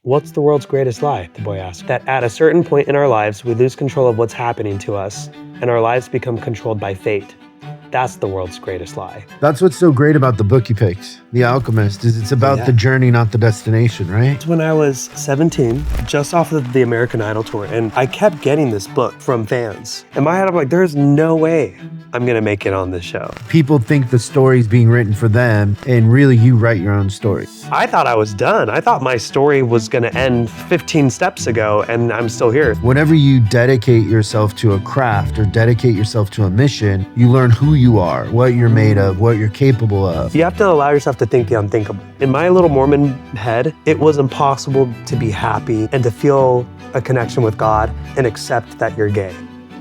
What's the world's greatest lie? The boy asked. That at a certain point in our lives, we lose control of what's happening to us, and our lives become controlled by fate. That's the world's greatest lie. That's what's so great about the book you picked, The Alchemist, is it's about the journey, not the destination, right? When I was 17, just off of the American Idol tour, and I kept getting this book from fans. In my head, I'm like, there's no way I'm gonna make it on this show. People think the story's being written for them, and really you write your own story. I thought I was done. I thought my story was gonna end 15 steps ago, and I'm still here. Whenever you dedicate yourself to a craft or dedicate yourself to a mission, you learn who you are, what you're made of, what you're capable of. You have to allow yourself to think the unthinkable. In my little Mormon head, it was impossible to be happy and to feel a connection with God and accept that you're gay.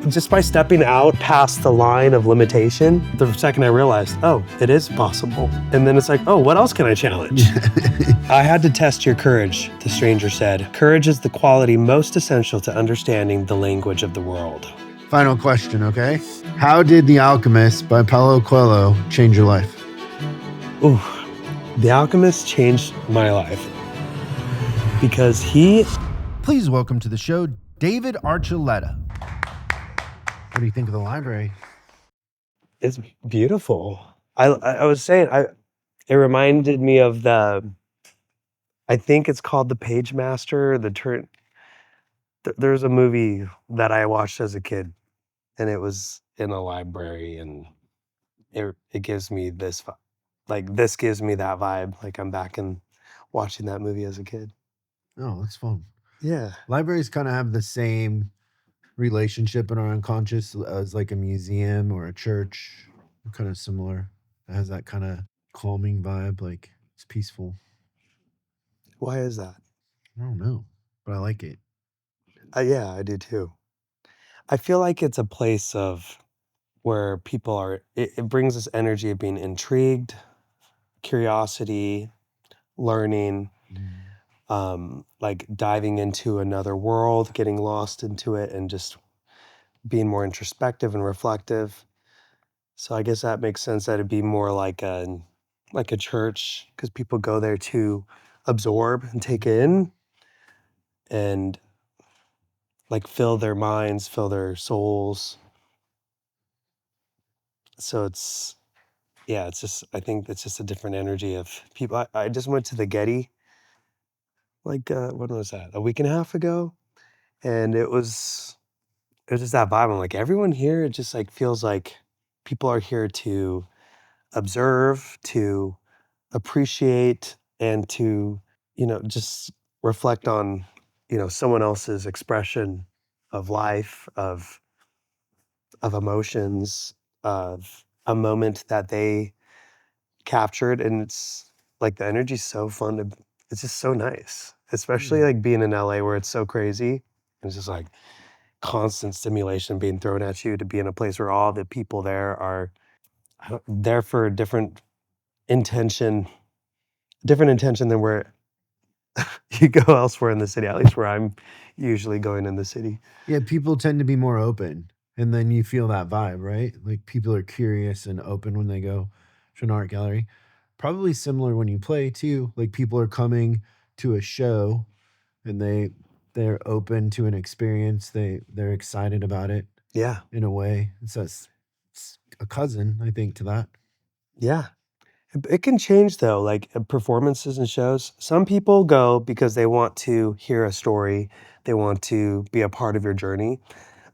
Just by stepping out past the line of limitation, the second I realized, oh, it is possible. And then it's like, oh, what else can I challenge? I had to test your courage, the stranger said. Courage is the quality most essential to understanding the language of the world. Final question, okay? How did The Alchemist by Paulo Coelho change your life? Ooh, The Alchemist changed my life because he... Please welcome to the show, David Archuleta. What do you think of the library? It's beautiful. I was saying, it reminded me of I think it's called The Page Master, there's a movie that I watched as a kid, and it was in a library, and it gives me this gives me that vibe, like I'm back in watching that movie as a kid. Oh, that's fun. Yeah. Libraries kind of have the same relationship in our unconscious as like a museum or a church. Kind of similar. It has that kind of calming vibe, like it's peaceful. Why is that? I don't know, but I like it. Yeah, I do too. I feel like it's a place where people are, it brings this energy of being intrigued, curiosity, learning, like diving into another world, getting lost into it, and just being more introspective and reflective. So I guess that makes sense that it'd be more like a church, because people go there to absorb and take in and like fill their minds, fill their souls. So it's just, I think it's just a different energy of people. I just went to the Getty, like, when was that? A week and a half ago? And it was just that vibe. I'm like, everyone here, it just like feels like people are here to observe, to appreciate, and to, just reflect on, someone else's expression of life, of emotions, of a moment that they captured. And it's like the energy's so fun it's just so nice, especially like being in LA where it's so crazy. It's just like constant stimulation being thrown at you, to be in a place where all the people there are there for a different intention than where you go elsewhere in the city, at least where I'm usually going in the city. Yeah, people tend to be more open, and then you feel that vibe, right? Like people are curious and open when they go to an art gallery. Probably similar when you play too. Like people are coming to a show and they're open to an experience. They're excited about it. Yeah. In a way. It's a cousin, I think, to that. Yeah. It can change though, like performances and shows. Some people go because they want to hear a story, they want to be a part of your journey.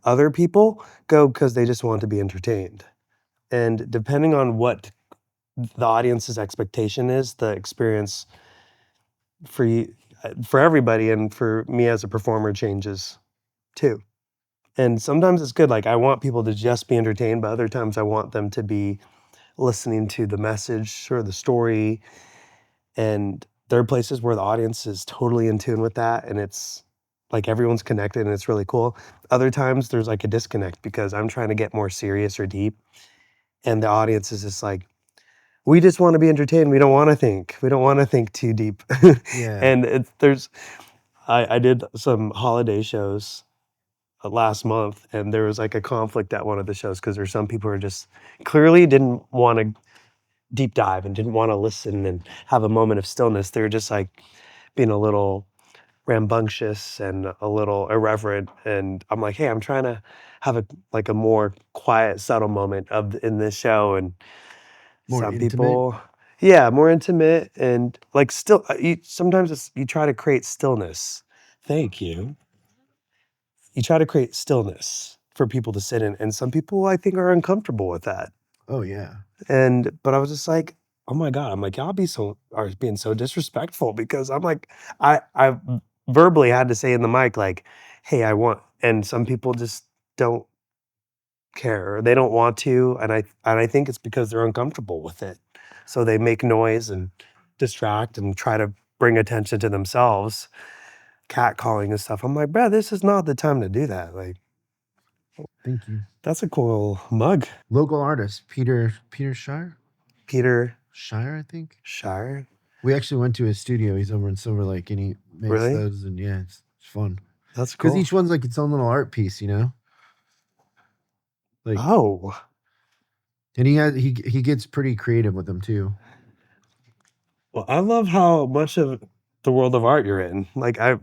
Other people go because they just want to be entertained. And depending on what the audience's expectation is, the experience for you, for everybody, and for me as a performer changes too. And sometimes it's good. Like I want people to just be entertained, but other times I want them to be listening to the message or the story. And there are places where the audience is totally in tune with that, and it's like everyone's connected and it's really cool. Other times there's like a disconnect because I'm trying to get more serious or deep, and the audience is just like, we just want to be entertained. We don't want to think. We don't want to think too deep. Yeah. And I did some holiday shows last month, and there was like a conflict at one of the shows because there's some people who are just clearly didn't want to deep dive and didn't want to listen and have a moment of stillness. They were just like being a little rambunctious and a little irreverent, and I'm like, "Hey, I'm trying to have a more quiet, subtle moment in this show," and More some intimate? people yeah, more intimate and, like, still you sometimes you try to create stillness. Thank you. You try to create stillness for people to sit in, and some people, I think, are uncomfortable with that. Oh, yeah. But I was just like, "Oh my god," I'm like, "Y'all are being so disrespectful," because I'm like I verbally had to say in the mic, like, "Hey, I want," and some people just don't care, or they don't want to, and I think it's because they're uncomfortable with it. So they make noise and distract and try to bring attention to themselves, catcalling and stuff. I'm like, "Bruh, this is not the time to do that." Like, Thank you. that's a cool mug. Local artist, Peter Shire? Peter Shire, I think? Shire? We actually went to his studio. He's over in Silver Lake, and he makes Really? those, and yeah, it's fun. That's Because cool. each one's like its own little art piece, you know? Like, Oh. and he gets pretty creative with them too. Well, I love how much of the world of art you're in. Like, I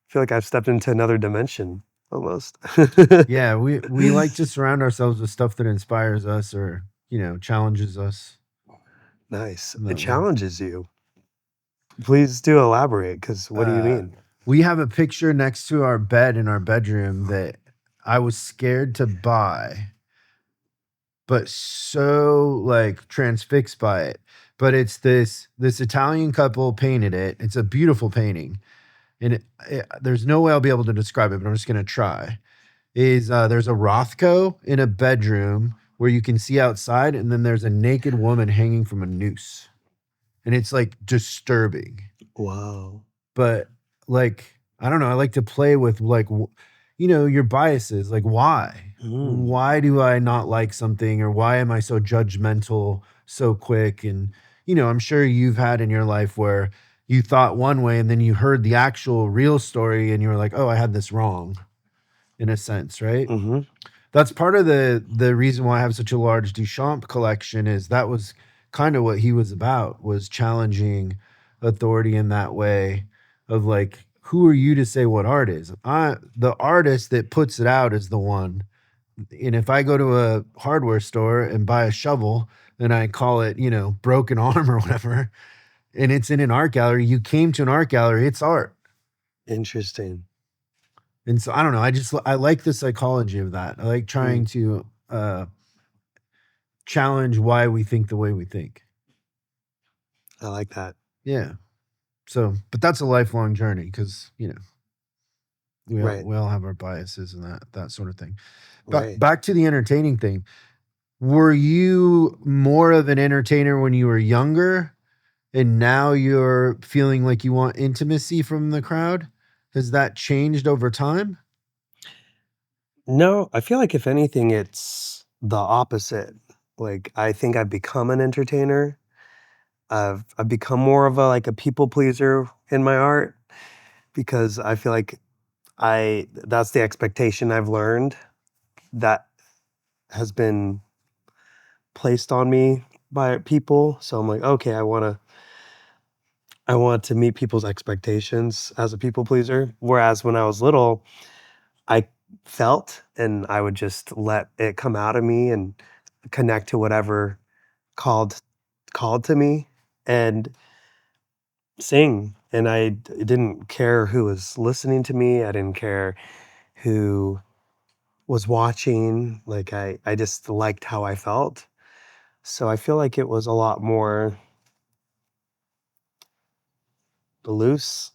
feel like I've stepped into another dimension almost. Yeah, we like to surround ourselves with stuff that inspires us or, you know, challenges us Nice. in It that way. challenges you. Please do elaborate, because what do you Uh, mean? we have a picture next to our bed in our bedroom that I was scared to buy, but so like transfixed by it. But it's this Italian couple painted it. It's a beautiful painting, and there's no way I'll be able to describe it, but I'm just gonna try. There's a Rothko in a bedroom where you can see outside, and then there's a naked woman hanging from a noose, and it's like disturbing. Wow. But like, I don't know, I like to play with like you know, your biases. Like, Mm. why do I not like something, or why am I so judgmental so quick? And you know, I'm sure you've had in your life where you thought one way and then you heard the actual real story and you were like, oh, I had this wrong, in a sense, right? Mhm. That's part of the reason why I have such a large Duchamp collection. Is that was kind of what he was about, was challenging authority in that way of like, who are you to say what art is? The artist that puts it out is the one. And if I go to a hardware store and buy a shovel and I call it, you know, broken arm or whatever, and it's in an art gallery, you came to an art gallery, it's art. Interesting. And so I don't know, I like the psychology of that. I like trying Mm. to challenge why we think the way we think. I like that. Yeah. So, but that's a lifelong journey because, you know, Right. we all have our biases and that sort of thing. But Right. back to the entertaining thing. Were you more of an entertainer when you were younger and now you're feeling like you want intimacy from the crowd? Has that changed over time? No, I feel like if anything, it's the opposite. Like, I think I've become an entertainer. I've become more of a people pleaser in my art, because I feel like I that's the expectation I've learned that has been placed on me by people. So I'm like, okay, I want to meet people's expectations as a people pleaser. Whereas when I was little, I felt and I would just let it come out of me and connect to whatever called called to me and sing. And didn't care who was listening to me. I didn't care who was watching. Like I just liked how I felt. So I feel like it was a lot more loose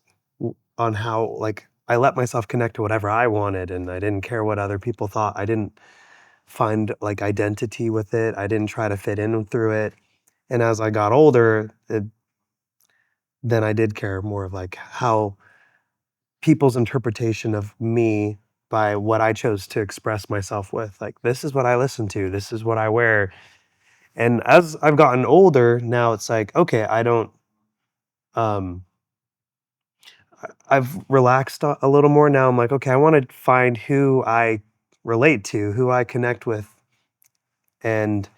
on how, like, I let myself connect to whatever I wanted, and I didn't care what other people thought. I didn't find, like, identity with it. I didn't try to fit in through it. And as I got older, then I did care more of, like, how people's interpretation of me by what I chose to express myself with. Like, this is what I listen to. This is what I wear. And as I've gotten older, now it's like, okay, I don't, um I've relaxed a little more now. I'm like, okay, I want to find who I relate to, who I connect with, and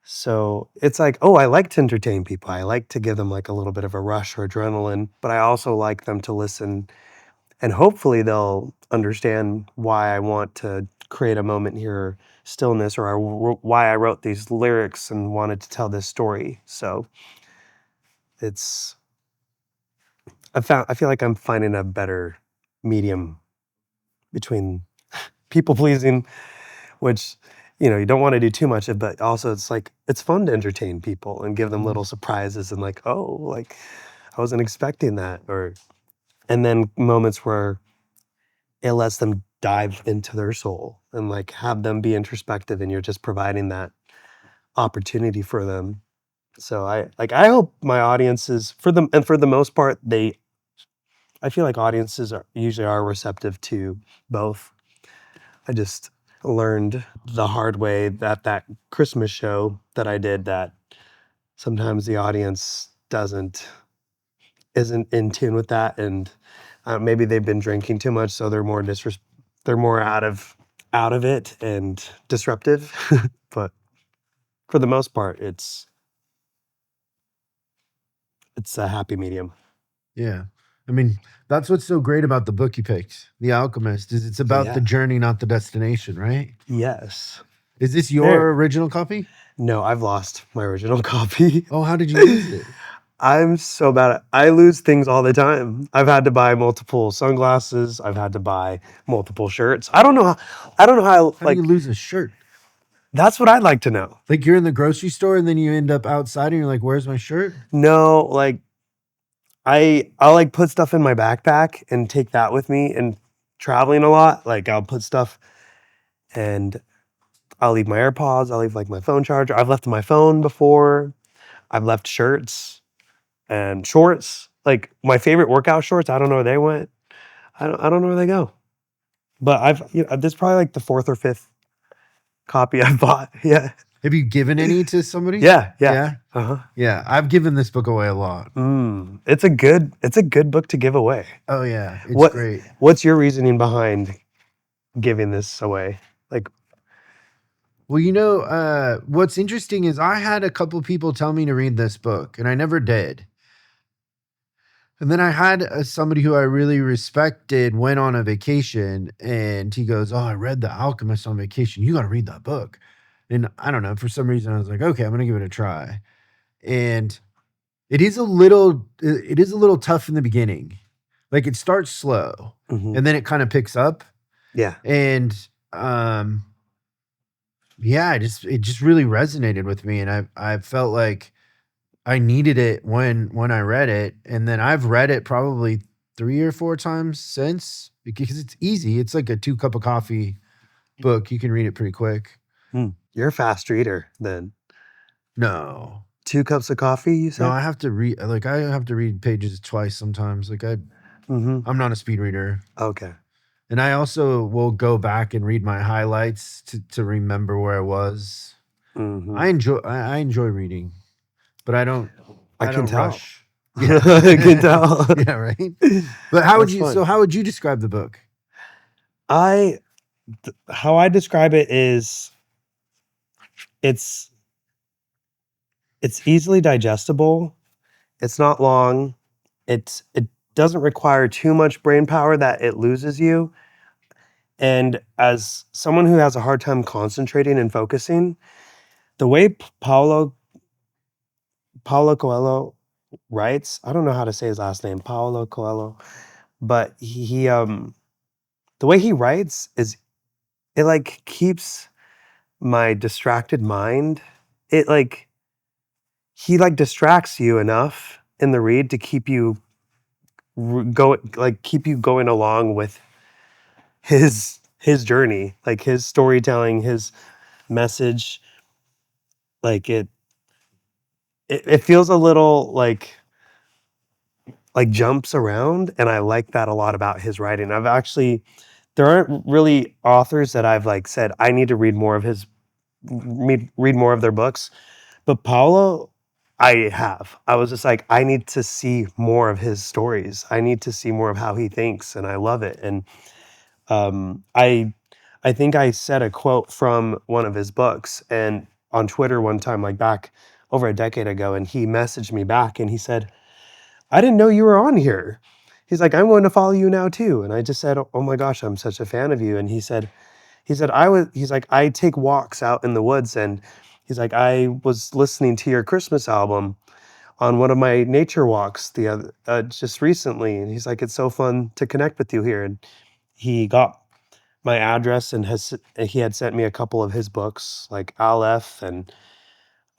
So it's like, oh, I like to entertain people. I like to give them like a little bit of a rush or adrenaline, but I also like them to listen and hopefully they'll understand why I want to create a moment here, stillness, or why I wrote these lyrics and wanted to tell this story. So it's, I feel like I'm finding a better medium between people pleasing, which, you don't want to do too much of, but also it's like, it's fun to entertain people and give them Mhm. little surprises and like, oh, like I wasn't expecting that. And then moments where it lets them dive into their soul and like have them be introspective and you're just providing that opportunity for them. So I hope my audiences for the most part, I feel like audiences usually are receptive to both. I just learned the hard way that Christmas show that I did, that sometimes the audience isn't in tune with that, and maybe they've been drinking too much, so they're more out of it and disruptive. But for the most part, it's a happy medium. Yeah. I mean, that's what's so great about the book you picked, The Alchemist, is it's Oh about the yeah. journey, not the destination, right? Yes. Is this your There. original copy? No, I've lost my original copy. Oh, how did you lose it? I'm so bad at I lose things all the time. I've had to buy multiple sunglasses. I've had to buy multiple shirts. I don't know how, How do you like, lose a shirt? that's what I'd like to know. Like you're in the grocery store and then you end up outside and you're like, "Where's my shirt?" No, like I'll like put stuff in my backpack and take that with me, and traveling a lot, like I'll put stuff and I'll leave my AirPods, I'll leave like my phone charger. I've left my phone before. I've left shirts and shorts. Like my favorite workout shorts, I don't know where they went. I don't know where they go. But this is probably like the fourth or fifth copy I bought. Yeah. Have you given any to somebody? Yeah, yeah. Yeah. Uh-huh. Yeah, I've given this book away a lot. It's a good book to give away. Oh yeah, it's What great. what's your reasoning behind giving this away? Like, Well, what's interesting is I had a couple people tell me to read this book, and I never did. And then I had somebody who I really respected went on a vacation, and he goes, "Oh, I read The Alchemist on vacation. You got to read that book." And I don't know, for some reason, I was like, "Okay, I'm gonna give it a try." And it is a little tough in the beginning. Like it starts slow, mhm, and then it kind of picks up, yeah. and yeah, it just really resonated with me, and I felt like I needed it when I read it, and then I've read it probably 3 or 4 times since because it's easy. It's like a 2 cup of coffee book. You can read it pretty quick. You're a fast reader then. No. 2 cups of coffee, you No, said? I have to read pages twice sometimes. Mhm. I'm not a speed reader. Okay. And I also will go back and read my highlights to remember where I was. Mhm. I enjoy reading, but I I can don't tell. rush. Yeah. I can tell. Yeah, right? But That's fun. how would you describe the book? I how I describe it is it's it's easily digestible. It's not long. It doesn't require too much brain power that it loses you. And as someone who has a hard time concentrating and focusing, the way Paulo Coelho writes, I don't know how to say his last name, Paulo Coelho, but the way he writes is it like keeps my distracted mind. It like he like distracts you enough in the read to keep you keep you going along with his journey, like his storytelling, his message. Like it feels a little like jumps around, and I like that a lot about his writing. I've actually there aren't really authors that I've like said I need to read more of read more of their books, but Paulo, I have. I was just like, I need to see more of his stories. I need to see more of how he thinks, and I love it. And um, I I think I said a quote from one of his books, and on Twitter one time, like back over a decade ago, and he messaged me back and he said, "I didn't know you were on here." He's like, "I'm going to follow you now too." And I just said, "Oh my gosh, I'm such a fan of you." And he said, he's like, "I take walks out in the woods." And he's like, "I was listening to your Christmas album on one of my nature walks the other just recently." And he's like, "It's so fun to connect with you here." And he got my address and he had sent me a couple of his books, like Aleph and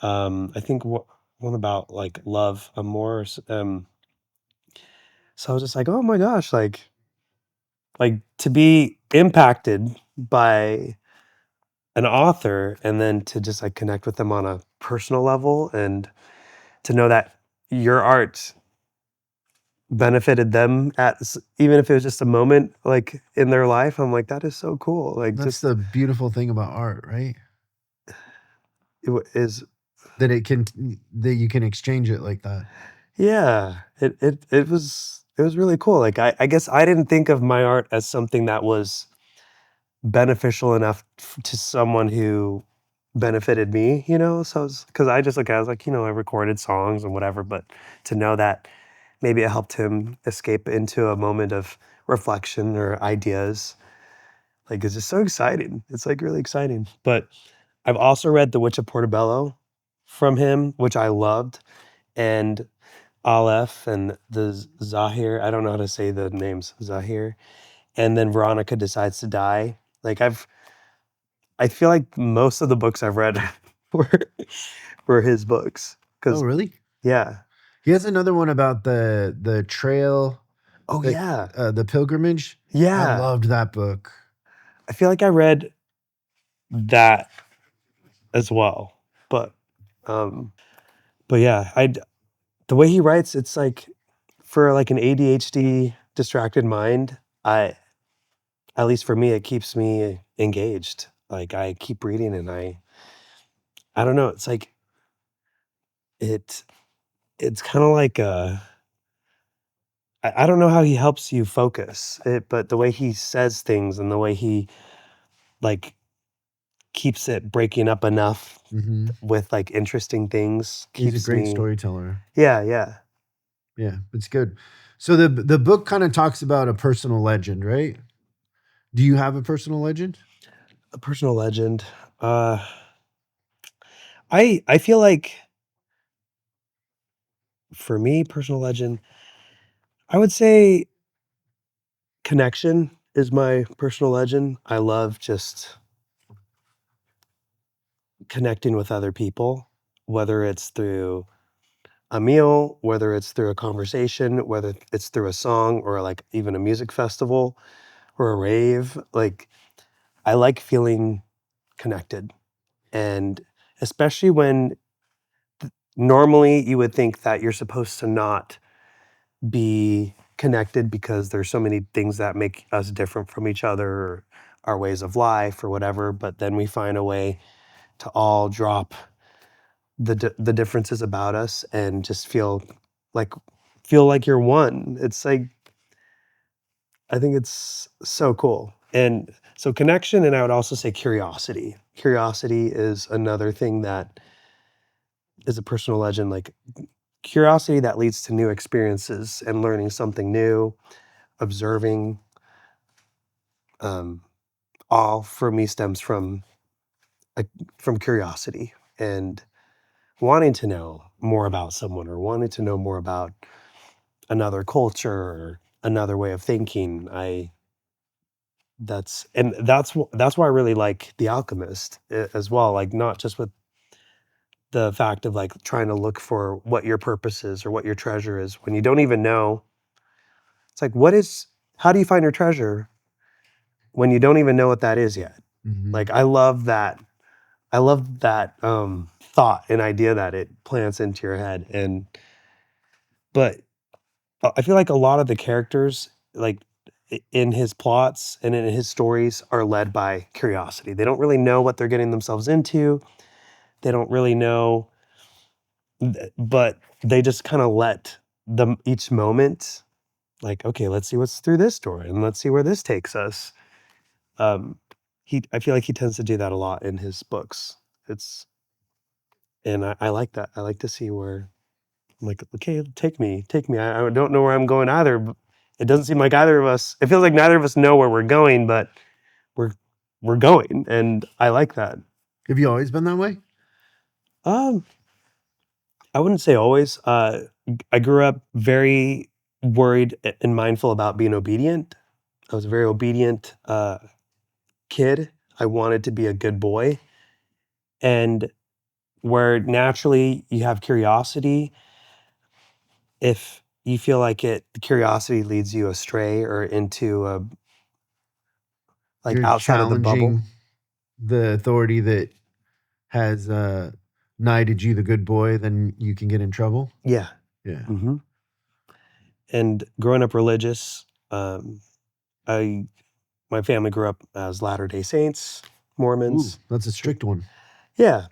I think one about like love, amor. So I was just like, "Oh my gosh!" Like to be impacted by an author and then to just like connect with them on a personal level and to know that your art benefited them even if it was just a moment like in their life. I'm like, that is so cool. Like That's just the beautiful thing about art, right? is That it can that you can exchange it like that. yeah, it was really cool. Like I guess I didn't think of my art as something that was beneficial enough to someone who benefited me, so because I just look at it as like, I recorded songs and whatever, but to know that maybe it helped him escape into a moment of reflection or ideas. Like, it's just so exciting. It's, like, really exciting. But I've also read The Witch of Portobello from him, which I loved, and Aleph and the Zahir. I don't know how to say the names, Zahir. And then Veronica Decides to Die. Like, I feel like most of the books I've read were were his books. Oh, Cause really? yeah. He has another one about the trail, Oh, like, yeah. the pilgrimage. I Yeah. loved that book. I feel like I read that as well. But, um but yeah, the way he writes, it's like for like an ADHD distracted mind, at least for me, it keeps me engaged. Like I keep reading and I don't know, it's like it it's kind of like I don't know how he helps you focus it, but the way he says things and the way he like keeps it breaking up enough Mhm. with like interesting things He's a keeps great me storyteller. yeah, yeah. Yeah, it's good. So the book kinda talks about a personal legend, right? Do you have a personal legend? A personal legend. Uh I feel like for me, personal legend, I would say connection is my personal legend. I love just connecting with other people, whether it's through a meal, whether it's through a conversation, whether it's through a song or like even a music festival or a rave. Like I like feeling connected. And especially when normally you would think that you're supposed to not be connected because there's so many things that make us different from each other or our ways of life or whatever, but then we find a way to all drop the differences about us and just like feel like you're one. It's like I think it's so cool. And so connection, and I would also say curiosity. Curiosity is another thing that is a personal legend, like curiosity that leads to new experiences and learning something new, observing. Um, all for me stems like from curiosity and wanting to know more about someone or wanting to know more about another culture or another way of thinking. That's why I really like The Alchemist as well. Like not just with the fact of like trying to look for what your purpose is or what your treasure is when you don't even know. It's like how do you find your treasure when you don't even know what that is yet? Mhm. Like I love that thought and idea that it plants into your head. But I feel like a lot of the characters, like in his plots and in his stories, are led by curiosity. They don't really know what they're getting themselves into. They don't really know, but they just kind of let them each moment, like, okay, let's see what's through this door and let's see where this takes us. Um, I feel like he tends to do that a lot in his books. It's And I like that. I like to see where I'm like, okay, take me, take me. I don't know where I'm going either. But it doesn't seem like either of us. It feels like neither of us know where we're going, but we're we're going, and I like that. Have you always been that way? Um, I wouldn't say always. I grew up very worried and mindful about being obedient. I was a very obedient kid. I wanted to be a good boy, and where naturally you have curiosity, if you feel like curiosity leads you astray or into a like You're outside of the bubble. challenging the authority that has knighted you the good boy, then you can get in trouble. Yeah. Yeah. Hmm. And growing up religious, I my family grew up as Latter-day Saints, Ooh, Mormons. that's a strict one. Yeah.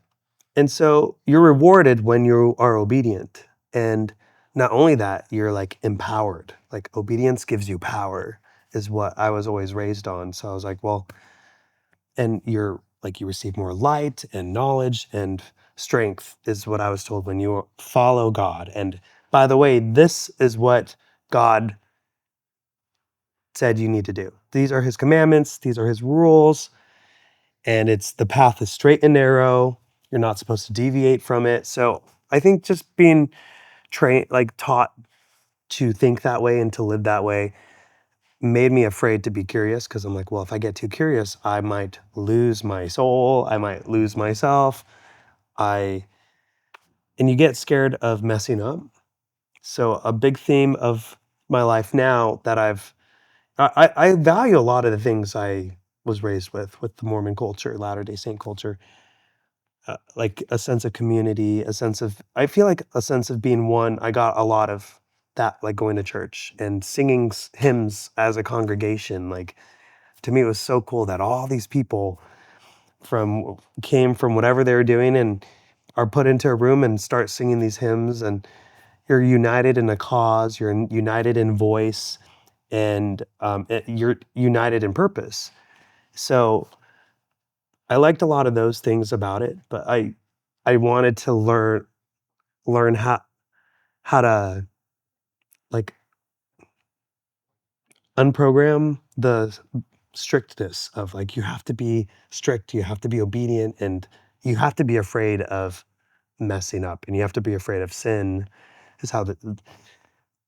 And so you're rewarded when you are obedient. And not only that, you're like empowered. Like obedience gives you power, is what I was always raised on. So I was like, well, and you're like, you receive more light and knowledge and strength, is what I was told when you follow God. And by the way, this is what God said you need to do. These are his commandments, these are his rules, and it's the path is straight and narrow. You're not supposed to deviate from it. So I think just being trained, like taught to think that way and to live that way, made me afraid to be curious because I'm like, well, if I get too curious, I might lose my soul. I might lose myself. I and you get scared of messing up. So a big theme of my life now that I value a lot of the things I was raised with the Mormon culture, Latter-day Saint culture, like a sense of community, a sense of I feel like a sense of being one. I got a lot of that, like going to church and singing hymns as a congregation. Like to me, it was so cool that all these people from came from whatever they were doing and are put into a room and start singing these hymns, and you're united in a cause, you're united in voice, and you're united in purpose. So I liked a lot of those things about it, but I wanted to learn how to like unprogram the strictness of like you have to be strict, you have to be obedient, and you have to be afraid of messing up, and you have to be afraid of sin. Is how the Yeah,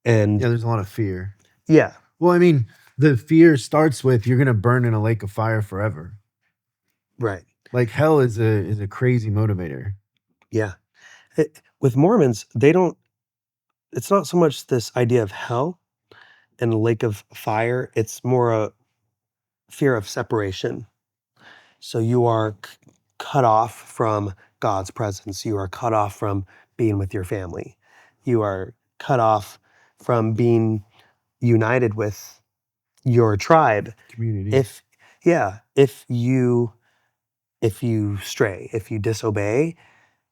and there's a lot of fear. yeah, Well, I mean, the fear starts with you're gonna burn in a lake of fire forever. right, Like hell is a crazy motivator. yeah. With Mormons, they don't. It's not so much this idea of hell and a lake of fire. It's more a fear of separation. So you are cut off from God's presence. You are cut off from being with your family. You are cut off from being united with your tribe. Community. If yeah, if you stray, if you disobey,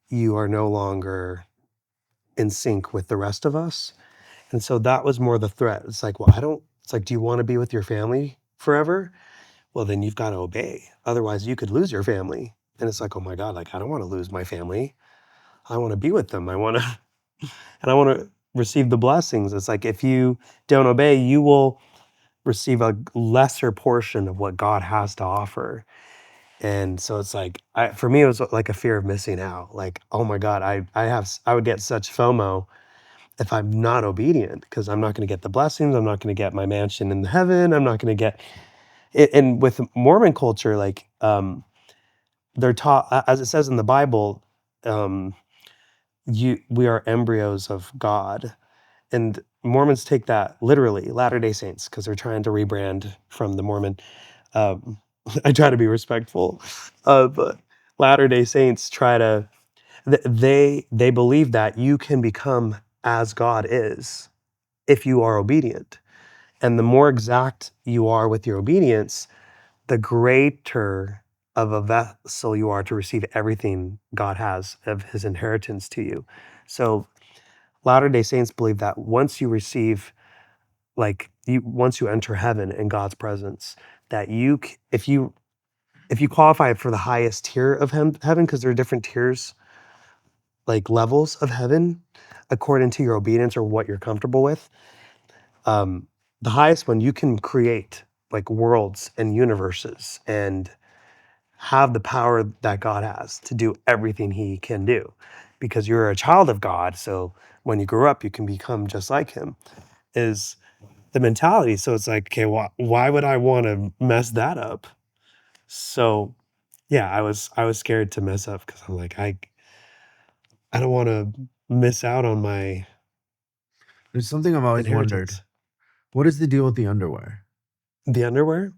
you are no longer in sync with the rest of us. And so that was more the threat. It's like, well, I don't it's like, do you want to be with your family forever? Well, then you've got to obey. Otherwise, you could lose your family. And it's like, oh my God, like I don't want to lose my family. I want to be with them. I want to, and I want to receive the blessings. It's like if you don't obey, you will receive a lesser portion of what God has to offer. And so it's like, for me, it was like a fear of missing out. Like, oh my God, I would get such FOMO if I'm not obedient because I'm not going to get the blessings. I'm not going to get my mansion in heaven. I'm not going to get it. And with Mormon culture, like, they're taught, as it says in the Bible, um, we are embryos of God. And Mormons take that literally, Latter-day Saints, because they're trying to rebrand from the Mormon. Um, I try to be respectful of Latter-day Saints. They believe that you can become as God is if you are obedient, and the more exact you are with your obedience, the greater of a vessel you are to receive everything God has of His inheritance to you. So Latter-day Saints believe that once you receive once you enter heaven in God's presence, that if you qualify for the highest tier of heaven, because there are different tiers like levels of heaven according to your obedience or what you're comfortable with. Um, the highest one, you can create like worlds and universes and have the power that God has to do everything he can do because you're a child of God. So when you grow up, you can become just like him, is the mentality. So it's like, okay, why would I want to mess that up? So yeah, I was scared to mess up because I'm like, I don't want to miss out on my There's something I've always wondered. inheritance. What is the deal with the underwear? The underwear?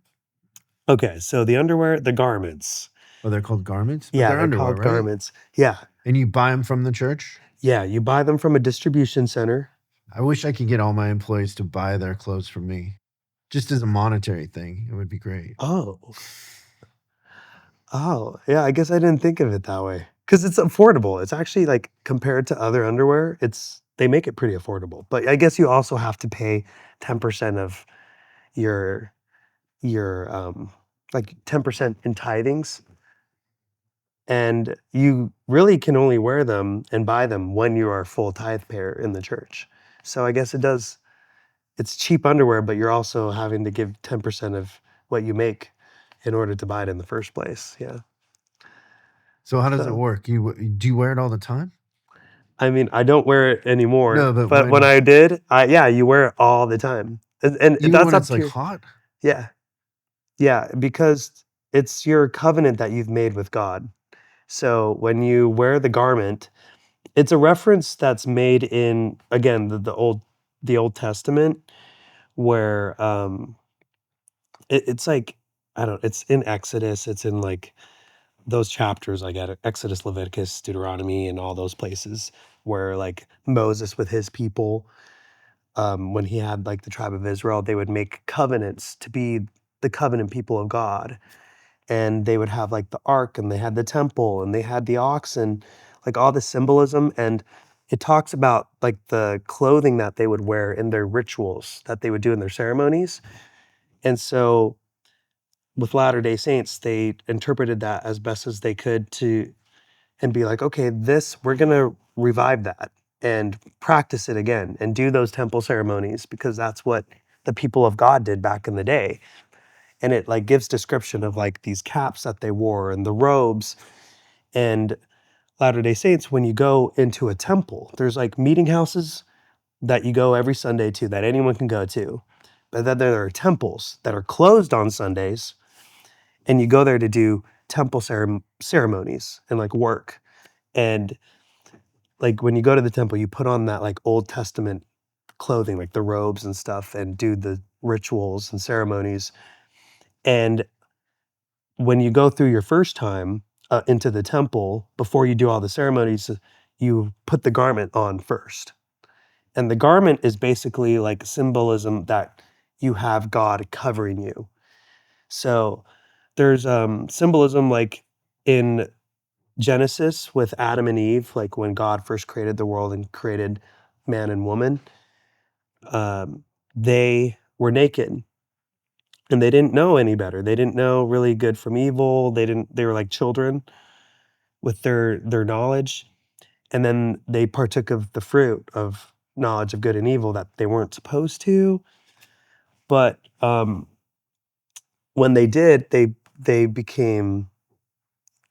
Okay, so the underwear, the garments. Oh, they're called garments, but Yeah, they're they're underwear, called right? garments. Yeah. And you buy them from the church? Yeah, you buy them from a distribution center. I wish I could get all my employees to buy their clothes from me. Just as a monetary thing, it would be great. Oh. Oh, yeah, I guess I didn't think of it that way. Because it's affordable. It's actually like compared to other underwear, they make it pretty affordable. But I guess you also have to pay 10% of your your like 10% in tithings. And you really can only wear them and buy them when you are a full tithe payer in the church. So I guess it's cheap underwear, but you're also having to give 10% of what you make in order to buy it in the first place. Yeah. So how does it So, work? Do you wear it all the time? I mean, I don't wear it anymore, No, but but when when I did, yeah, you wear it all the time. And even that's when up it's to like your, hot? yeah. Yeah, because it's your covenant that you've made with God. So when you wear the garment, it's a reference that's made in again the Old Testament where it's like I don't it's in Exodus, it's in like those chapters like Exodus, Leviticus, Deuteronomy, and all those places where like Moses with his people, when he had like the tribe of Israel, they would make covenants to be the covenant people of God. And they would have like the ark and they had the temple and they had the oxen, like all the symbolism. And it talks about like the clothing that they would wear in their rituals that they would do in their ceremonies. And so with Latter-day Saints, they interpreted that as best as they could to and be like, okay, this we're gonna revive that and practice it again and do those temple ceremonies because that's what the people of God did back in the day. And it like gives description of like these caps that they wore and the robes. And Latter-day Saints, when you go into a temple, there's like meeting houses that you go every Sunday to that anyone can go to. But then there are temples that are closed on Sundays, and you go there to do temple ceremonies and like work. And like when you go to the temple, you put on that like Old Testament clothing, like the robes and stuff, and do the rituals and ceremonies. And when you go through your first time into the temple, before you do all the ceremonies, you put the garment on first. And the garment is basically like symbolism that you have God covering you. So there's symbolism like in Genesis with Adam and Eve, like when God first created the world and created man and woman, um, they were naked and they didn't know any better. They didn't know really good from evil. They were like children with their knowledge. And then they partook of the fruit of knowledge of good and evil that they weren't supposed to. But when they did, they became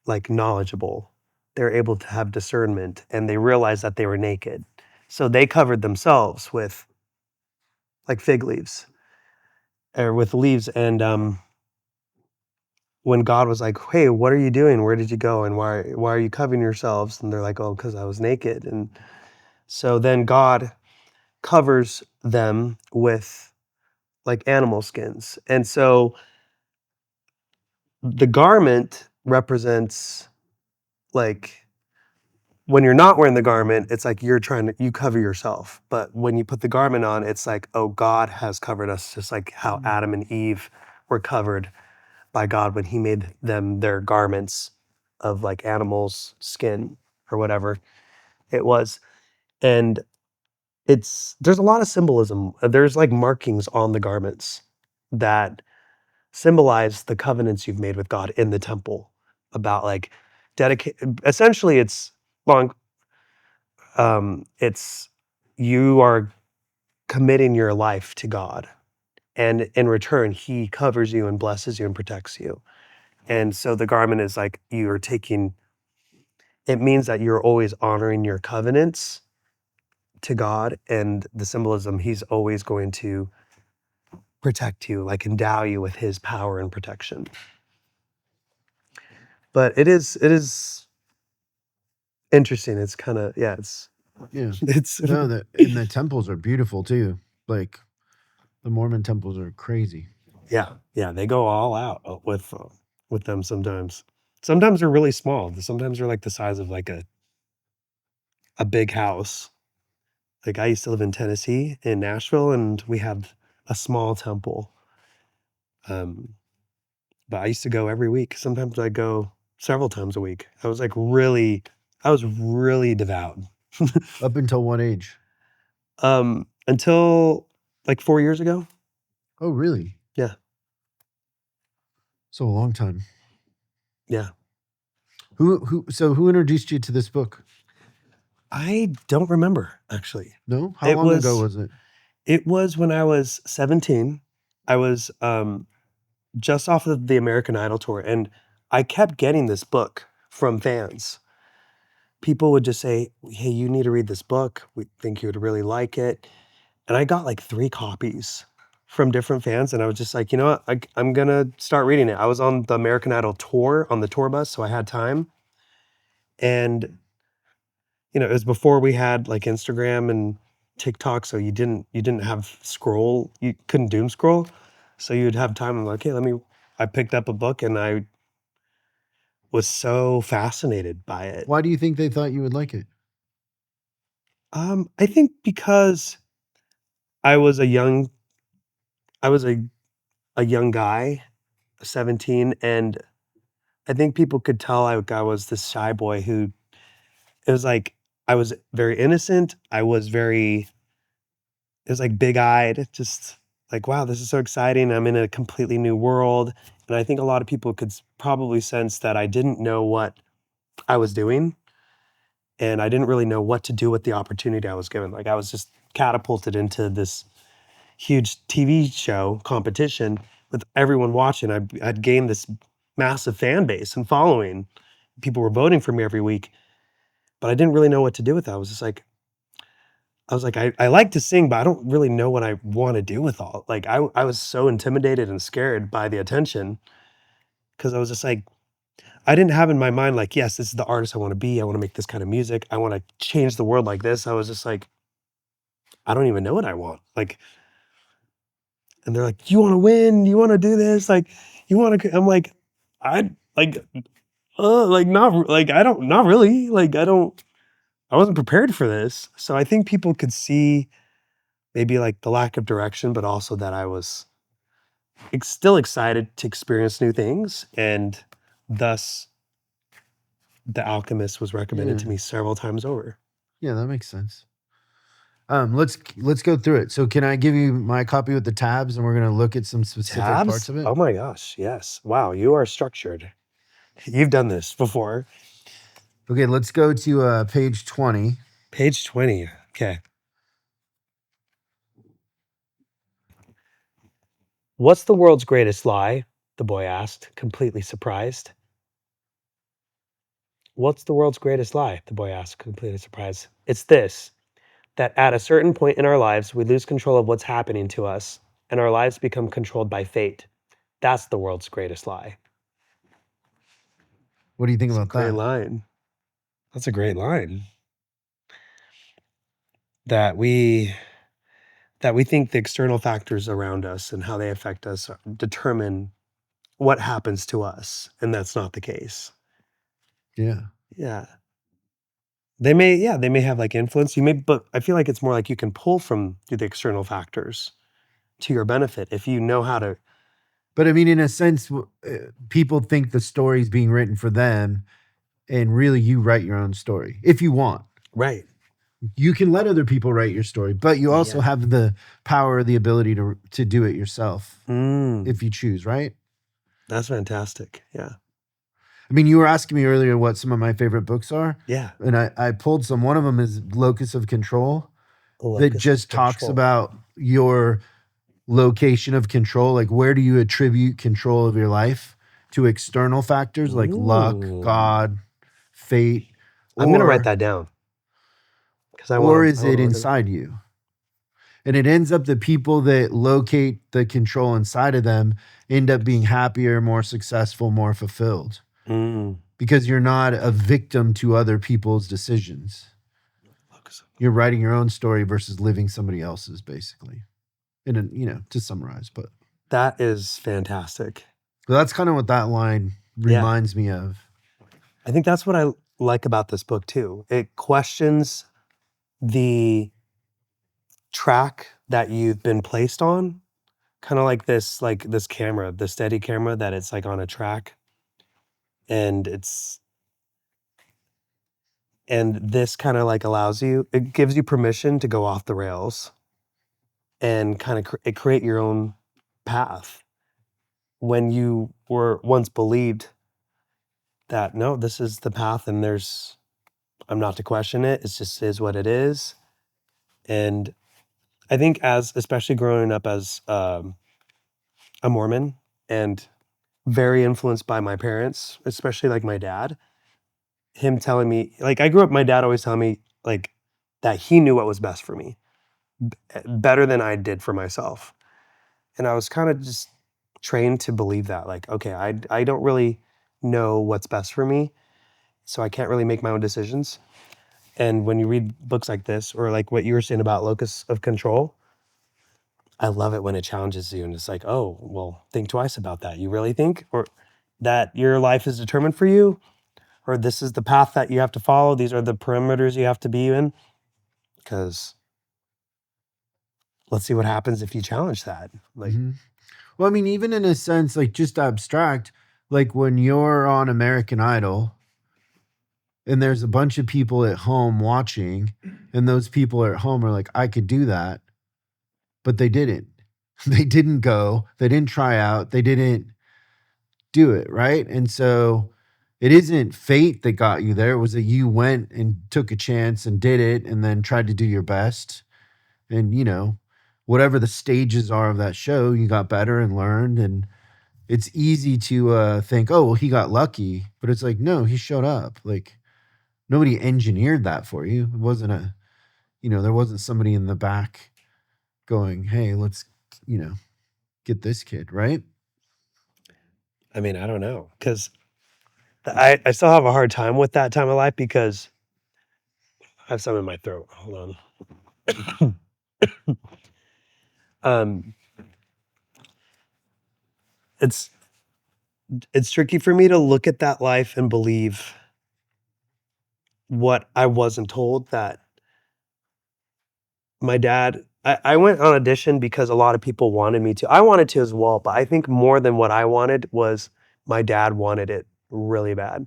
like knowledgeable. They're able to have discernment and they realized that they were naked. So they covered themselves with like fig leaves or with leaves. And when God was like, "Hey, what are you doing? Where did you go? And why are you covering yourselves?" And they're like, "Oh, because I was naked." And so then God covers them with like animal skins. And so the garment represents like when you're not wearing the garment, it's like you cover yourself. But when you put the garment on, it's like, oh, God has covered us, just like how Adam and Eve were covered by God when he made them their garments of like animals' skin or whatever it was. And there's a lot of symbolism. There's like markings on the garments that symbolize the covenants you've made with God in the temple about like dedicate essentially it's long It's you are committing your life to God, and in return, He covers you and blesses you and protects you. And so the garment is like you are taking. It means that you're always honoring your covenants to God, and the symbolism He's always going to protect you, like endow you with His power and protection. But it is interesting. It's kind of yeah. Yeah. It's No, and the temples are beautiful too. Like the Mormon temples are crazy. yeah. They go all out with them sometimes. Sometimes they're really small. Sometimes they're like the size of like a big house. Like I used to live in Tennessee in Nashville, and we had a small temple. Um, but I used to go every week. Sometimes I go several times a week. I was really devout. Up until what age? Until like 4 years ago. Oh, really? Yeah, So a long time. yeah. Who introduced you to this book? I don't remember actually. No? How It long ago was was it? it was when I was 17. I was just off of the American Idol tour, and I kept getting this book from fans. People would just say, "Hey, you need to read this book. We think you would really like it." And I got like 3 copies from different fans, and I was just like, "You know what? I'm gonna start reading it." I was on the American Idol tour on the tour bus, so I had time. And, it was before we had like Instagram and TikTok, so you didn't have scroll, you couldn't doom scroll. So you'd have time. I'm like, "Hey, I picked up a book and I was so fascinated by it." Why do you think they thought you would like it? I think because I was a young I was a young guy, 17, and I think people could tell I was this shy boy who it was like I was very innocent. It was like big-eyed, just like, "Wow, this is so exciting. I'm in a completely new world." And I think a lot of people could probably sense that I didn't know what I was doing, and I didn't really know what to do with the opportunity I was given. Like I was just catapulted into this huge TV show competition with everyone watching. I'd gained this massive fan base and following. People were voting for me every week, but I didn't really know what to do with that. I was like, I like to sing, but I don't really know what I want to do with all. Like I was so intimidated and scared by the attention because I was just like, I didn't have in my mind like, yes, this is the artist I want to be. I want to make this kind of music. I want to change the world like this. I was just like, I don't even know what I want. Like, and they're like, "You want to win? You want to do this? Like, you want to?" I'm like, I like, like not like I don't not really like I don't. I wasn't prepared for this, so I think people could see maybe like the lack of direction, but also that I was still excited to experience new things, and thus The Alchemist was recommended to Yeah. me several times over. Yeah, that makes sense. Let's go through it. So can I give you my copy with the tabs and we're gonna look at some specific parts Tabs? of it? Oh my gosh, yes. Wow, you are structured. You've done this before. Okay, let's go to page 20. Page 20. Okay. "What's the world's greatest lie?" the boy asked, completely surprised. "What's the world's greatest lie?" the boy asked, completely surprised. "It's this, that at a certain point in our lives, we lose control of what's happening to us, and our lives become controlled by fate. That's the world's greatest lie." What do you think It's a about great that? line. That's a great line. That we think the external factors around us and how they affect us determine what happens to us, and that's not the case. Yeah. Yeah. They may have, like, influence, but I feel like it's more like you can pull from the external factors to your benefit if you know how to. But I mean, in a sense, people think the story's being written for them, and really you write your own story if you want. Right. You can let other people write your story, but you also Yeah. have the power, the ability to do it yourself Mm, if you choose, right? that's fantastic, yeah. I mean, you were asking me earlier what some of my favorite books are, Yeah. and I pulled some. One of them is Locus of Control, that Locus of just talks control. about your location of control. Like, where do you attribute control of your life to external factors like luck, Ooh. God, fate, I'm gonna write or that down because I is wanna it look at it. inside you? And it ends up the people that locate the control inside of them end up being happier, more successful, more fulfilled Mm. because you're not a victim to other people's decisions. Locus of- You're writing your own story versus living somebody else's, basically. And to summarize, That is fantastic. but that's kind of what that line Yeah. reminds me of. I think that's what I like about this book too. It questions the track that you've been placed on, kind of like this camera, the steady camera that it's like on a track, and this kind of like allows you, it gives you permission to go off the rails and kind of create your own path when you were once believed that no, this is the path and I'm not to question it. It just is what it is. And I think especially growing up as a Mormon and very influenced by my parents, especially like my dad, him telling me, like I grew up, my dad always telling me like that he knew what was best for me better than I did for myself. And I was kind of just trained to believe that, like, okay, I don't really know what's best for me, so I can't really make my own decisions. And when you read books like this, or like what you were saying about locus of control, I love it when it challenges you and it's like, oh, well, think twice about that. You really think, or that your life is determined for you, or this is the path that you have to follow. These are the perimeters you have to be in. Because let's see what happens if you challenge that. Like, Mhm. Well, I mean, even in a sense, like just abstract, like when you're on American Idol and there's a bunch of people at home watching, and those people at home are like, I could do that, but they didn't. They didn't go, they didn't try out, they didn't do it, right? And so it isn't fate that got you there. It was that you went and took a chance and did it and then tried to do your best. And, whatever the stages are of that show, you got better and learned. And it's easy to think, oh, well, he got lucky. But it's like, no, he showed up. Like, nobody engineered that for you. It wasn't there wasn't somebody in the back going, hey, let's, you know, get this kid, right? I mean, I don't know. Because I still have a hard time with that time of life because I have some in my throat. Hold on. um, it's it's tricky for me to look at that life and believe what I wasn't told, that my dad, I went on audition because a lot of people wanted me to. I wanted to as well, but I think more than what I wanted was my dad wanted it really bad.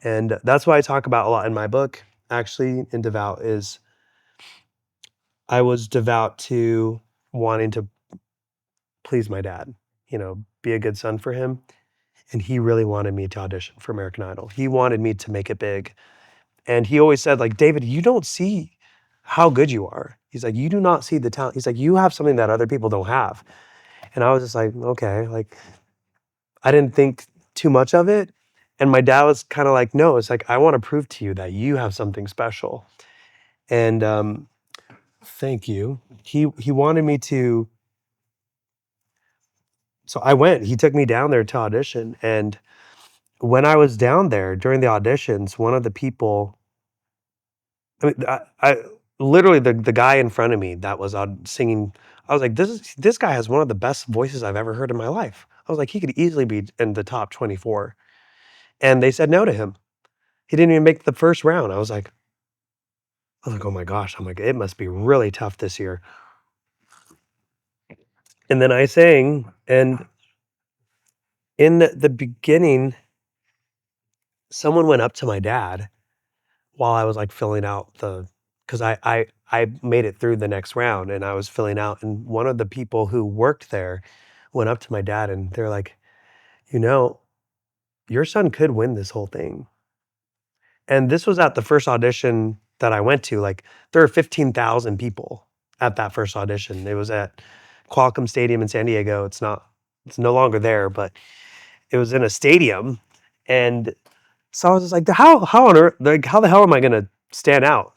And that's why I talk about a lot in my book, actually, in Devout, is I was devout to wanting to please my dad, be a good son for him. And he really wanted me to audition for American Idol. He wanted me to make it big. And he always said, like, David, you don't see how good you are. He's like, you do not see the talent. He's like, you have something that other people don't have. And I was just like, okay, like, I didn't think too much of it. And my dad was kind of like, no, it's like, I want to prove to you that you have something special. And thank you. He wanted me to, so I went. He took me down there to audition. And when I was down there during the auditions, one of the people, I mean, I literally the guy in front of me that was singing. I was like, this guy has one of the best voices I've ever heard in my life. I was like, he could easily be in the top 24. And they said no to him. He didn't even make the first round. I was like, oh my gosh. I'm like, it must be really tough this year. And then I sang, and in the beginning, someone went up to my dad while I was like filling out because I made it through the next round and I was filling out, and one of the people who worked there went up to my dad and they're like, you know, your son could win this whole thing. And this was at the first audition that I went to. Like, there were 15,000 people at that first audition. It was at Qualcomm Stadium in San Diego. It's no longer there, but it was in a stadium. And so I was just like, how on earth, like, how the hell am I going to stand out?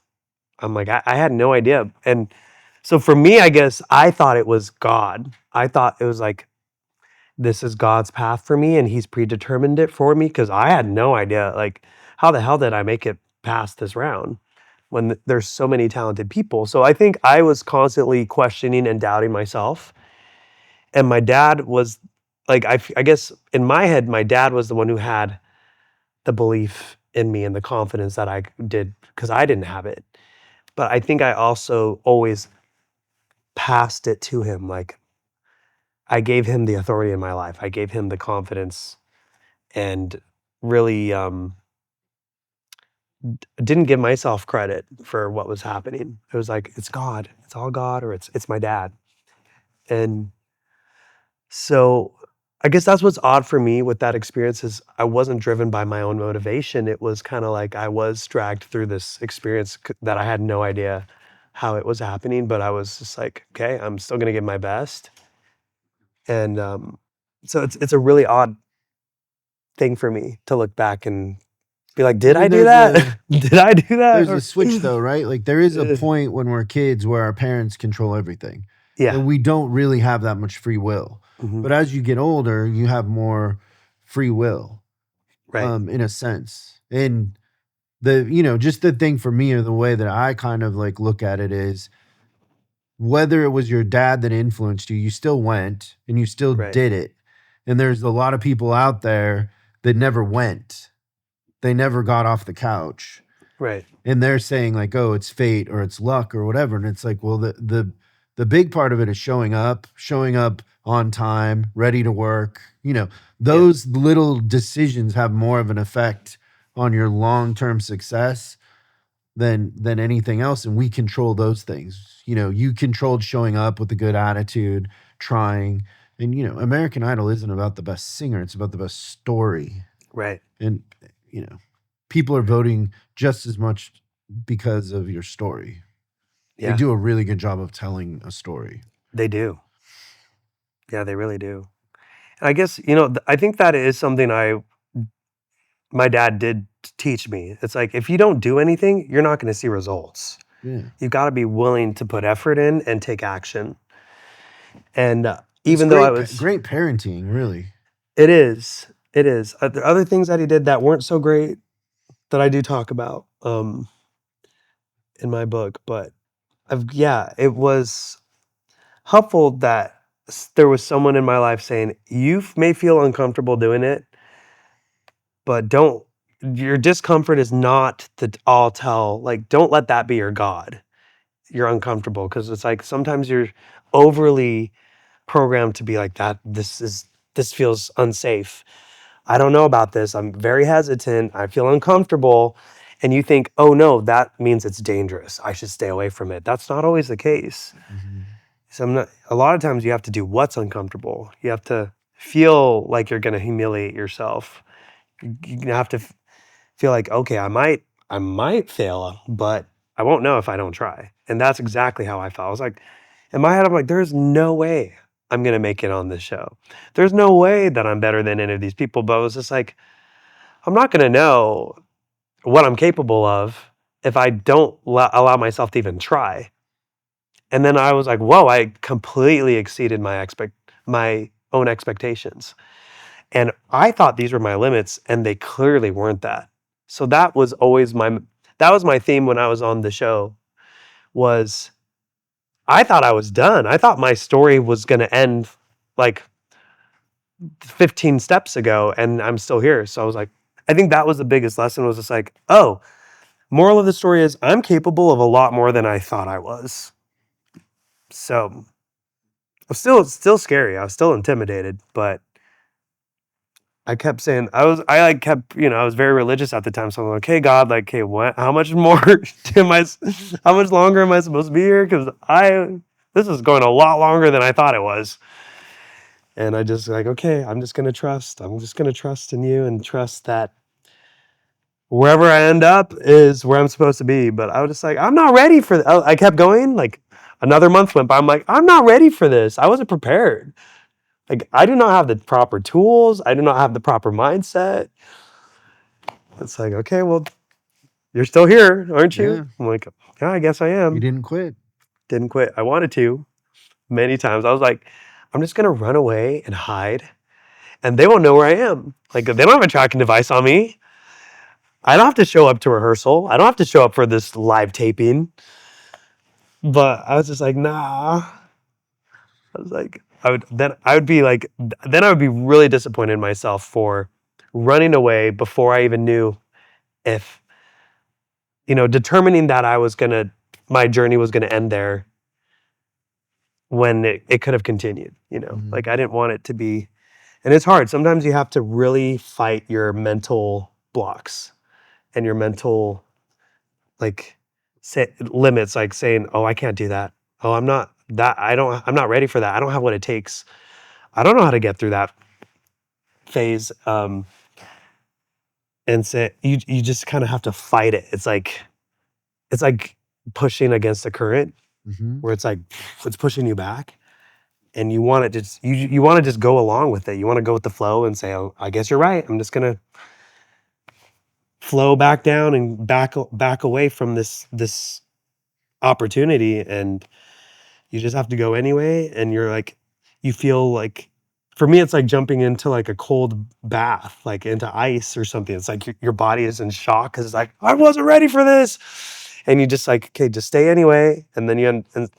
I'm like, I had no idea. And so for me, I guess I thought it was God. I thought it was like, this is God's path for me and he's predetermined it for me, because I had no idea, like, how the hell did I make it past this round when there's so many talented people. So I think I was constantly questioning and doubting myself. And my dad was like, I guess in my head, my dad was the one who had the belief in me and the confidence that I did, because I didn't have it. But I think I also always passed it to him. Like, I gave him the authority in my life. I gave him the confidence and really didn't give myself credit for what was happening. It was like, it's God, it's all God, or it's my dad. And so I guess that's what's odd for me with that experience is I wasn't driven by my own motivation. It was kind of like I was dragged through this experience that I had no idea how it was happening, but I was just like, okay, I'm still gonna give my best. And so it's a really odd thing for me to look back and be like, I did I mean, do that? Did I do that? there's a switch though, right? Like there is a point when we're kids where our parents control everything. Yeah. And we don't really have that much free will. Mhm. But as you get older, you have more free will, Right. in a sense. And just the thing for me or the way that I kind of like look at it is whether it was your dad that influenced you, you still went and you still Right. did it. And there's a lot of people out there that never went. They never got off the couch. Right. And they're saying like, "Oh, it's fate or it's luck or whatever." And it's like, well, the big part of it is showing up on time, ready to work. Those little decisions have more of an effect on your long-term success than anything else, and we control those things. You controlled showing up with a good attitude, trying. And American Idol isn't about the best singer, it's about the best story. Right. And you know, people are voting just as much because of your story. They Yeah. do a really good job of telling a story. They do. Yeah, they really do. And I guess, I think that is something my dad did teach me. It's like, if you don't do anything, you're not going to see results. Yeah. You've got to be willing to put effort in and take action. And It's even though great parenting, really. it is. There are other things that he did that weren't so great that I do talk about in my book, but it was helpful that there was someone in my life saying, you may feel uncomfortable doing it, but your discomfort is not the all tell. Like, don't let that be your God. You're uncomfortable, because it's like sometimes you're overly programmed to be like that. This feels unsafe. I don't know about this. I'm very hesitant. I feel uncomfortable. And you think, oh no, that means it's dangerous. I should stay away from it. That's not always the case. Mhm. So a lot of times you have to do what's uncomfortable. You have to feel like you're going to humiliate yourself. You have to feel like, okay, I might fail, but I won't know if I don't try. And that's exactly how I felt. I was like, in my head, I'm like, there's no way I'm going to make it on this show. There's no way that I'm better than any of these people. But I was just like, I'm not going to know what I'm capable of if I don't allow myself to even try. And then I was like, whoa, I completely exceeded my own expectations. And I thought these were my limits, and they clearly weren't that. So that was my theme when I was on the show. Was I thought I was done. I thought my story was going to end like 15 steps ago, and I'm still here. So I was like, I think that was the biggest lesson, was just like, oh, moral of the story is I'm capable of a lot more than I thought I was. So it's still scary. I was still intimidated, but I kept saying, I was very religious at the time. So I'm like, okay, God, like, okay, how much more how much longer am I supposed to be here? Because this is going a lot longer than I thought it was. And I just like, okay, I'm just gonna trust. I'm just gonna trust in you and trust that wherever I end up is where I'm supposed to be. But I was just like, I'm not ready for I kept going. Like another month went by. I'm like, I'm not ready for this. I wasn't prepared. Like I do not have the proper tools. I do not have the proper mindset. It's like, okay, well, you're still here, aren't you? Yeah. I'm like, yeah, I guess I You am. didn't quit. Didn't quit. I wanted to many times. I was like, I'm just gonna run away and hide, and they won't know where I am. Like they don't have a tracking device on me. I don't have to show up to rehearsal. I don't have to show up for this live taping. But I was just like, nah. I was like, I would be like, then I would be really disappointed in myself for running away before I even knew if, determining that my journey was gonna end there when it could have continued, Mhm. like I didn't want it to be, and it's hard. Sometimes you have to really fight your mental blocks and your mental like limits, like saying, oh, I can't do that. Oh, I'm not ready for that. I don't have what it takes. I don't know how to get through that phase. And say you just kind of have to fight it. It's like pushing against the current Mhm. where it's like it's pushing you back, and you want to you want to just go along with it. You want to go with the flow and say, oh, I guess you're right. I'm just gonna flow back down and back away from this opportunity, and you just have to go anyway. And you're like, you feel like, for me, it's like jumping into like a cold bath, like into ice or something. It's like your body is in shock because it's like, I wasn't ready for this. And you just like, okay, just stay anyway. And then and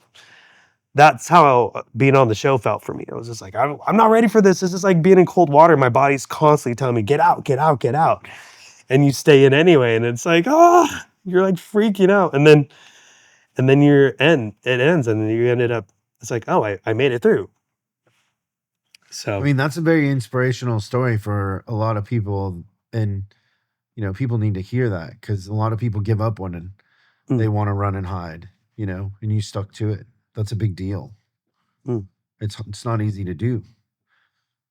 that's how being on the show felt for me. I was just like, I'm not ready for this. This is like being in cold water. My body's constantly telling me, get out, get out, get out. And you stay in anyway. And it's like, you're like freaking out. And then it ends, and then you ended up, it's like, oh, I made it through. I So, mean, that's a very inspirational story for a lot of people, and people need to hear that because a lot of people give up when mm, they want to run and hide, and you stuck to it. That's a big deal. mm, It's not easy to do.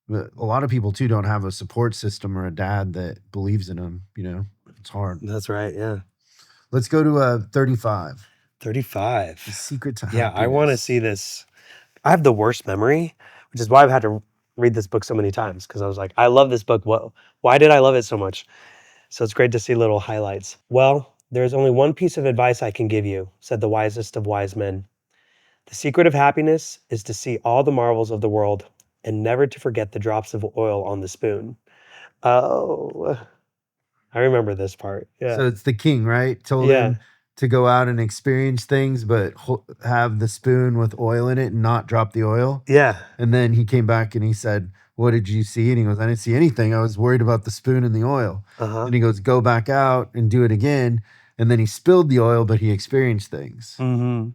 But a lot of people too don't have a support system or a dad that believes in them. It's hard. that's right. Yeah. Let's go to 35. The 35. secret to Yeah. I want to happiness. see this. I have the worst memory, which is why I've had to read this book so many times, because I was like, I love this book. Why did I love it so much? So it's great to see little highlights. Well, there is only one piece of advice I can give you, said the wisest of wise men. The secret of happiness is to see all the marvels of the world and never to forget the drops of oil on the spoon. Oh, I remember this part. Yeah. So it's the king, right? Told Yeah. him to go out and experience things, but have the spoon with oil in it and not drop the oil. Yeah. And then he came back and he said, "What did you see?" And he goes, "I didn't see anything. I was worried about the spoon and the oil." Uh-huh. And he goes, "Go back out and do it again." And then he spilled the oil, but he experienced things. Mhm.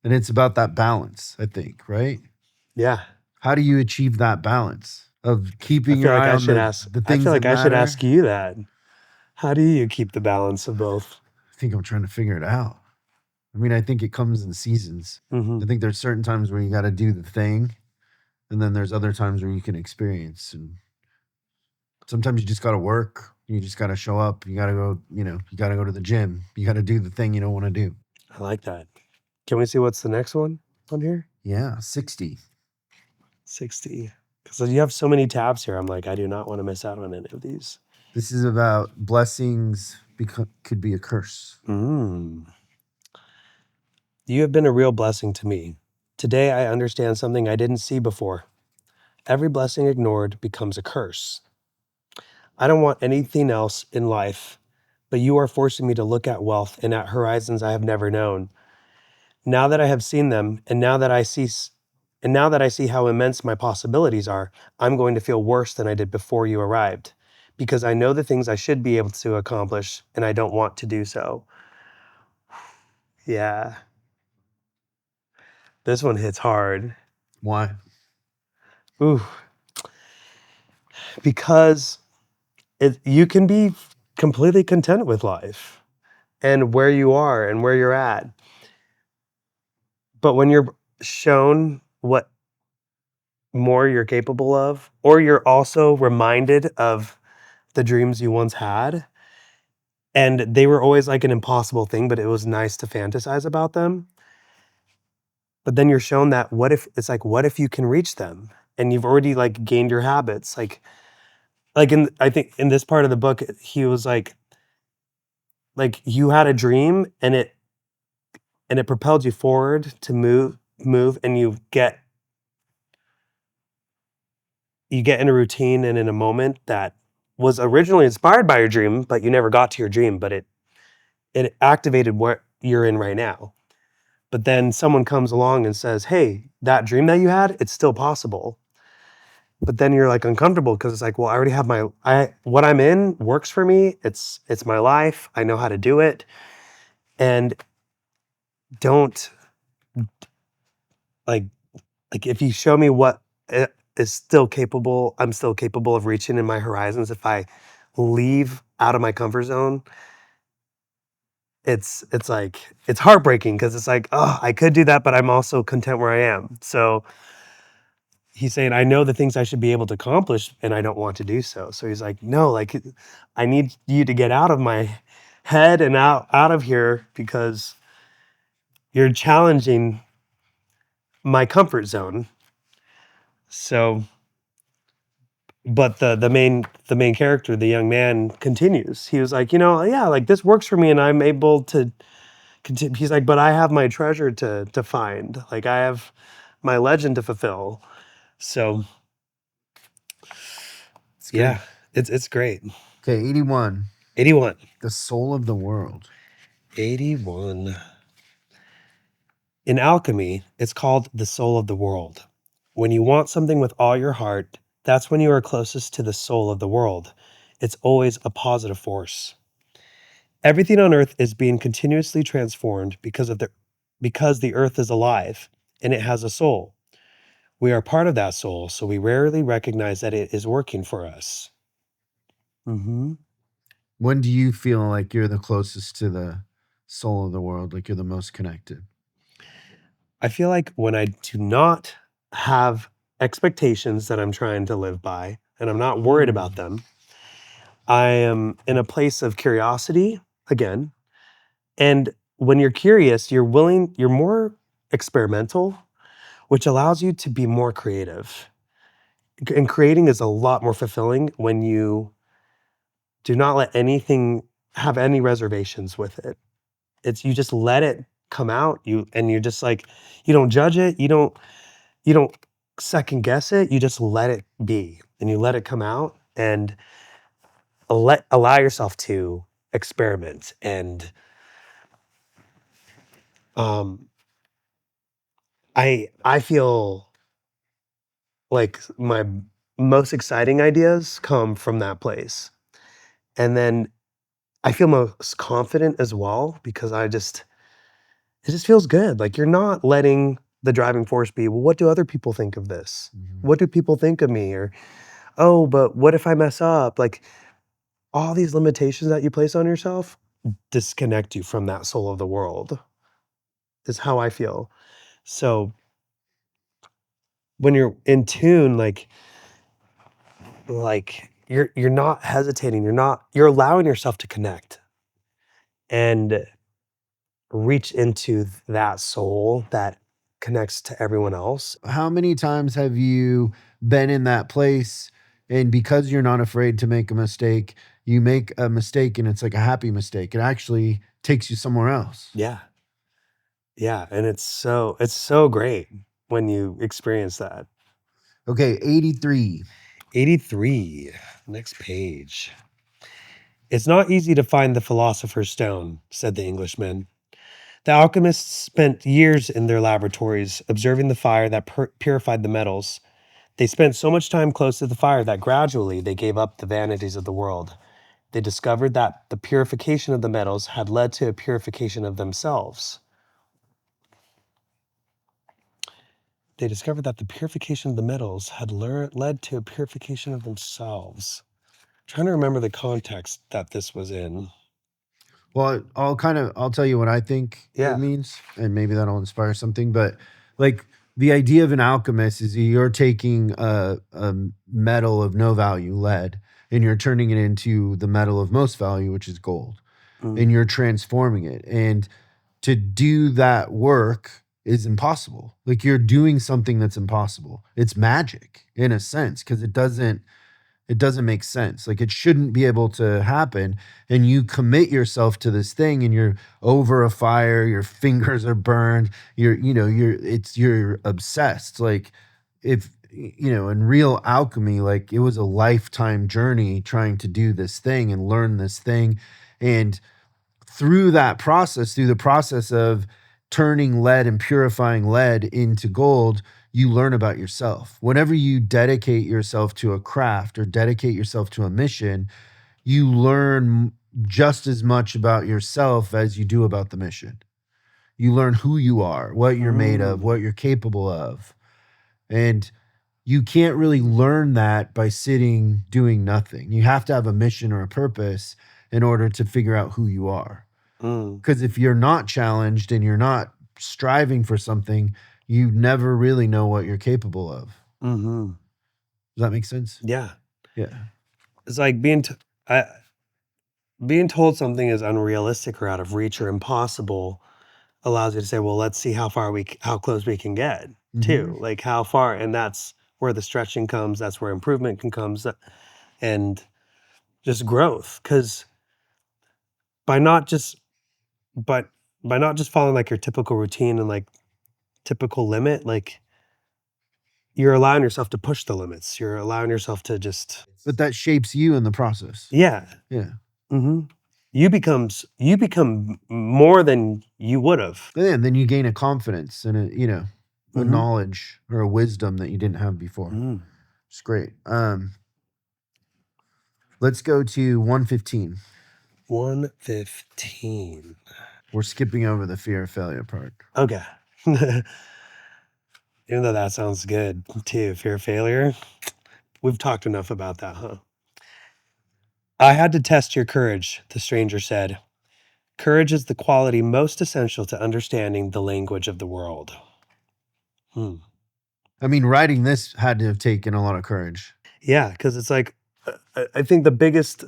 And it's about that balance, I think, right? Yeah. How do you achieve that balance of I keeping feel your like eye I on should the ask the I feel things that like I should matter? ask you that. How do you keep the balance of both? I think I'm trying to figure it out. I mean, I think it comes in seasons. I Mhm. think there's certain times where you got to do the thing, and then there's other times where you can experience. And sometimes you just got to work. You just got to show up. You got to go, you got to go to the gym. You got to do the thing you don't want to do. I like that. Can we see what's the next one on here? Yeah, 60. 60. Because you have so many tabs here. I'm like, I do not want to miss out on any of these. This is about blessings could be a curse. Mm. You have been a real blessing to me. Today I understand something I didn't see before. Every blessing ignored becomes a curse. I don't want anything else in life, but you are forcing me to look at wealth and at horizons I have never known. Now that I have seen them, and now that I see how immense my possibilities are, I'm going to feel worse than I did before you arrived, because I know the things I should be able to accomplish and I don't want to do so. Yeah, this one hits hard. Why? Ooh, because you can be completely content with life and where you are and where you're at. But when you're shown what more you're capable of, or you're also reminded of the dreams you once had, and they were always like an impossible thing, but it was nice to fantasize about them. But then you're shown that what if it's like, what if you can reach them and you've already like gained your habits? Like in I think in this part of the book, he was like you had a dream and it propelled you forward to move and you get in a routine and in a moment that was originally inspired by your dream, but you never got to your dream, but it activated what you're in right now. But then someone comes along and says, "Hey, that dream that you had, it's still possible." But then you're like uncomfortable because it's like, well, I already have I what I'm in works for me. It's my life. I know how to do it. And don't like like if you show me what is still capable, I'm still capable of reaching in my horizons. If I leave out of my comfort zone, it's like it's heartbreaking because it's like, oh, I could do that, but I'm also content where I am. So he's saying, I know the things I should be able to accomplish and I don't want to do so. So he's like, no, like I need you to get out of my head and out of here because you're challenging my comfort zone. So but the main character, the young man, continues. He was like, yeah, like this works for me and I'm able to continue. He's like, but I have my treasure to find. Like I have my legend to fulfill. So It's good. yeah, it's great. Okay, 81. 81. The soul of the world. 81. In alchemy, it's called the soul of the world. When you want something with all your heart, that's when you are closest to the soul of the world. It's always a positive force. Everything on earth is being continuously transformed because the earth is alive and it has a soul. We are part of that soul, so we rarely recognize that it is working for us. Mhm. When do you feel like you're the closest to the soul of the world, like you're the most connected? I feel like when I do not have expectations that I'm trying to live by and I'm not worried about Mm. them, I am in a place of curiosity again. And when you're curious, you're more experimental, which allows you to be more creative. And creating is a lot more fulfilling when you do not let anything have any reservations with it. It's you just let it come out. You're just like you don't judge it. You don't second guess it. You just let it be and you let it come out and allow yourself to experiment and um I feel like my most exciting ideas come from that place. And then I feel most confident as well because it just feels good. Like you're not letting the driving force be, well, what do other people think of this? Mhm. What do people think of me? Or, oh, but what if I mess up? Like all these limitations that you place on yourself disconnect you from that soul of the world, is how I feel. So when you're in tune, like you're not hesitating, you're allowing yourself to connect and reach into that soul that connects to everyone else. How many times have you been in that place and because you're not afraid to make a mistake, you make a mistake and it's like a happy mistake. It actually takes you somewhere else. Yeah. Yeah, and it's so great when you experience that. Okay, 83. 83, next page. It's not easy to find the philosopher's stone, said the Englishman. The alchemists spent years in their laboratories observing the fire that purified the metals. They spent so much time close to the fire that gradually they gave up the vanities of the world. They discovered that the purification of the metals had led to a purification of themselves. They discovered that the purification of the metals had led to a purification of themselves. Trying to remember the context that this was in. Well, I'll tell you what I think it Yeah. means, and maybe that'll inspire something. But like The idea of an alchemist is you're taking a metal of no value, lead, and you're turning it into the metal of most value, which is gold, Mm, and you're transforming it. And to do that work is impossible. Like you're doing something that's impossible. It's magic in a sense because it doesn't make sense. Like it shouldn't be able to happen. And you commit yourself to this thing and you're over a fire, your fingers are burned, you're obsessed. Like if in real alchemy, like it was a lifetime journey trying to do this thing and learn this thing. And through the process of turning lead and purifying lead into gold, you learn about yourself. Whenever you dedicate yourself to a craft or dedicate yourself to a mission, you learn just as much about yourself as you do about the mission. You learn who you are, what you're made of, mm, what you're capable of. And you can't really learn that by sitting doing nothing. You have to have a mission or a purpose in order to figure out who you are. mm, Because if you're not challenged and you're not striving for something, you never really know what you're capable of. mhm. Does that make sense? Yeah. Yeah. It's like I being told something is unrealistic or out of reach or impossible allows you to say, "Well, let's see how close we can get Mhm. too." Like, how far, and that's where the stretching comes, that's where improvement can comes, and just growth. Because by not just but by not just following, like, your typical routine and, like, typical limit, like, you're allowing yourself to push the limits. You're allowing yourself to just But that shapes you in the process. yeah. Yeah. Mhm. You become more than you would've. And then you gain a confidence and a Mhm. knowledge or a wisdom that you didn't have before. Mm. It's great. Let's go to 115. 115. We're skipping over the fear of failure part. Okay. Even though that sounds good too, fear of failure. We've talked enough about that, huh? I had to test your courage, the stranger said. Courage is the quality most essential to understanding the language of the world. Hmm. I mean, writing this had to have taken a lot of courage. Yeah, because it's like I think the biggest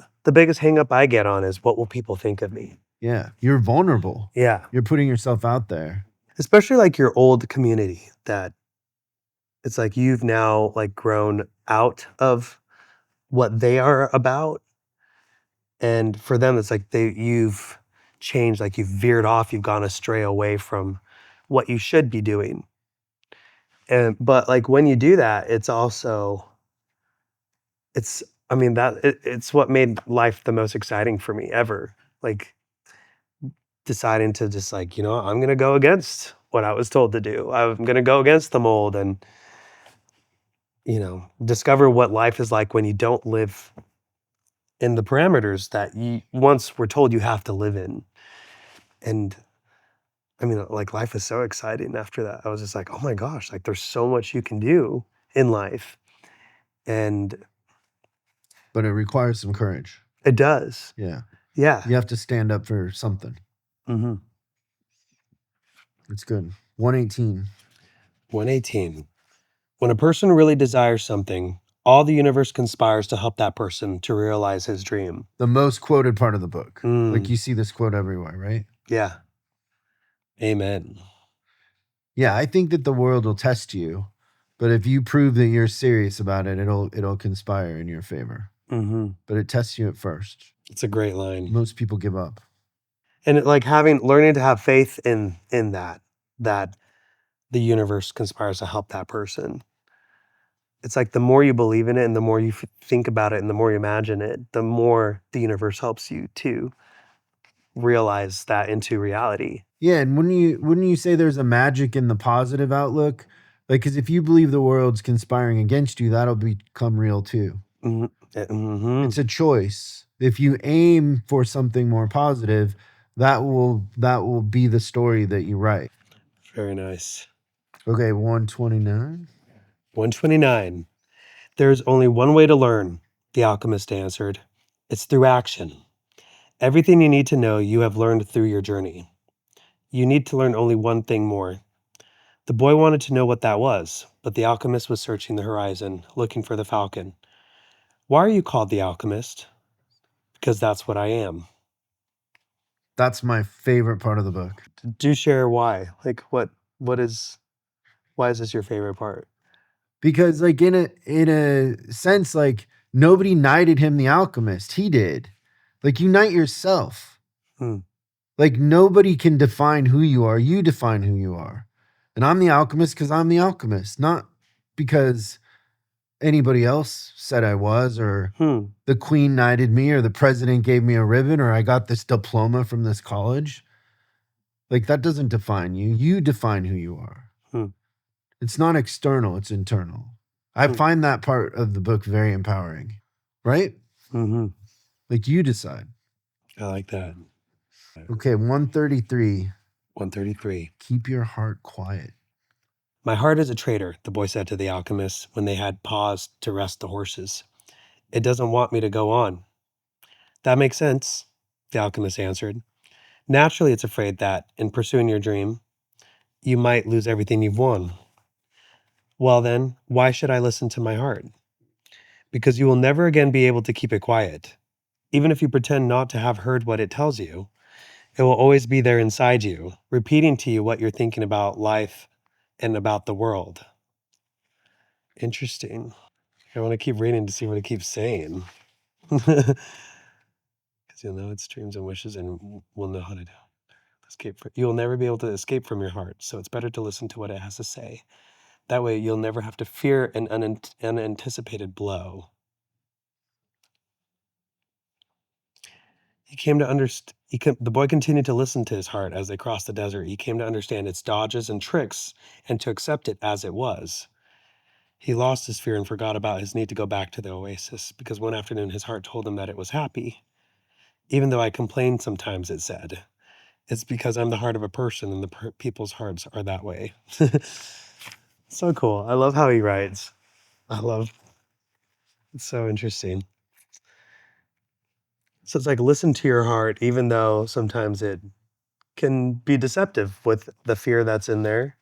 hang up I get on is what will people think of me? Yeah. You're vulnerable. Yeah. You're putting yourself out there. Especially like your old community that it's like you've now like grown out of what they are about. And for them, it's like you've changed, like you've veered off, you've gone astray away from what you should be doing. And but like when you do that, it's also it's I mean it's what made life the most exciting for me ever. Like deciding to just like, I'm gonna go against what I was told to do. I'm gonna go against the mold and, discover what life is like when you don't live in the parameters that you once were told you have to live in. And I mean, like, life is so exciting after that. I was just like, "Oh my gosh, like, there's so much you can do in life." And But it requires some courage. it does. Yeah. Yeah. You have to stand up for something. Mhm. It's good. 118. 118. When a person really desires something, all the universe conspires to help that person to realize his dream. The most quoted part of the book. Like Mm, you see this quote everywhere, right? yeah. Amen. Yeah, I think that the world will test you, but if you prove that you're serious about it, it'll conspire in your favor. Mhm. But it tests you at first. It's a great line. Most people give up. And like learning to have faith in that the universe conspires to help that person. It's like the more you believe in it and the more you think about it and the more you imagine it, the more the universe helps you to realize that into reality. Yeah, and wouldn't you say there's a magic in the positive outlook? Like, because if you believe the world's conspiring against you, that'll become real too. Mhm. It's Mhm. a choice. If you aim for something more positive, that will be the story that you write. Very nice. Okay, 129. 129. There's only one way to learn, the alchemist answered. It's through action. Everything you need to know, you have learned through your journey. You need to learn only one thing more. The boy wanted to know what that was, but the alchemist was searching the horizon, looking for the falcon. Why are you called the alchemist? Because that's what I am. That's my favorite part of the book. Do share why. Like what is why is this your favorite part? Because like in a sense, like nobody knighted him the alchemist. He did. Like you knight yourself. Hmm. Like nobody can define who you are. You define who you are. And I'm the alchemist because I'm the alchemist, not because anybody else said I was, or Hmm. the queen knighted me, or the president gave me a ribbon, or I got this diploma from this college. Like that doesn't define you. You define who you are. Hmm. It's not external, it's internal. I Hmm. find that part of the book very empowering, right? Mm-hmm. Like you decide. I like that. Okay, 133. 133. Keep your heart quiet. My heart is a traitor, the boy said to the alchemist when they had paused to rest the horses. It doesn't want me to go on. That makes sense, the alchemist answered. Naturally, it's afraid that, in pursuing your dream, you might lose everything you've won. Well, then, why should I listen to my heart? Because you will never again be able to keep it quiet. Even if you pretend not to have heard what it tells you, it will always be there inside you, repeating to you what you're thinking about life and about the world. Interesting. I want to keep reading to see what it keeps saying. Because you'll know its dreams and wishes and will know how to escape. You'll never be able to escape from your heart, so it's better to listen to what it has to say. That way, you'll never have to fear an unanticipated blow. He came to understand. The boy continued to listen to his heart as they crossed the desert. He came to understand its dodges and tricks and to accept it as it was. He lost his fear and forgot about his need to go back to the oasis because one afternoon his heart told him that it was happy. Even though I complain sometimes, it said, it's because I'm the heart of a person and the people's hearts are that way. So cool. I love how he writes. It's so interesting. So it's like listen to your heart, even though sometimes it can be deceptive with the fear that's in there.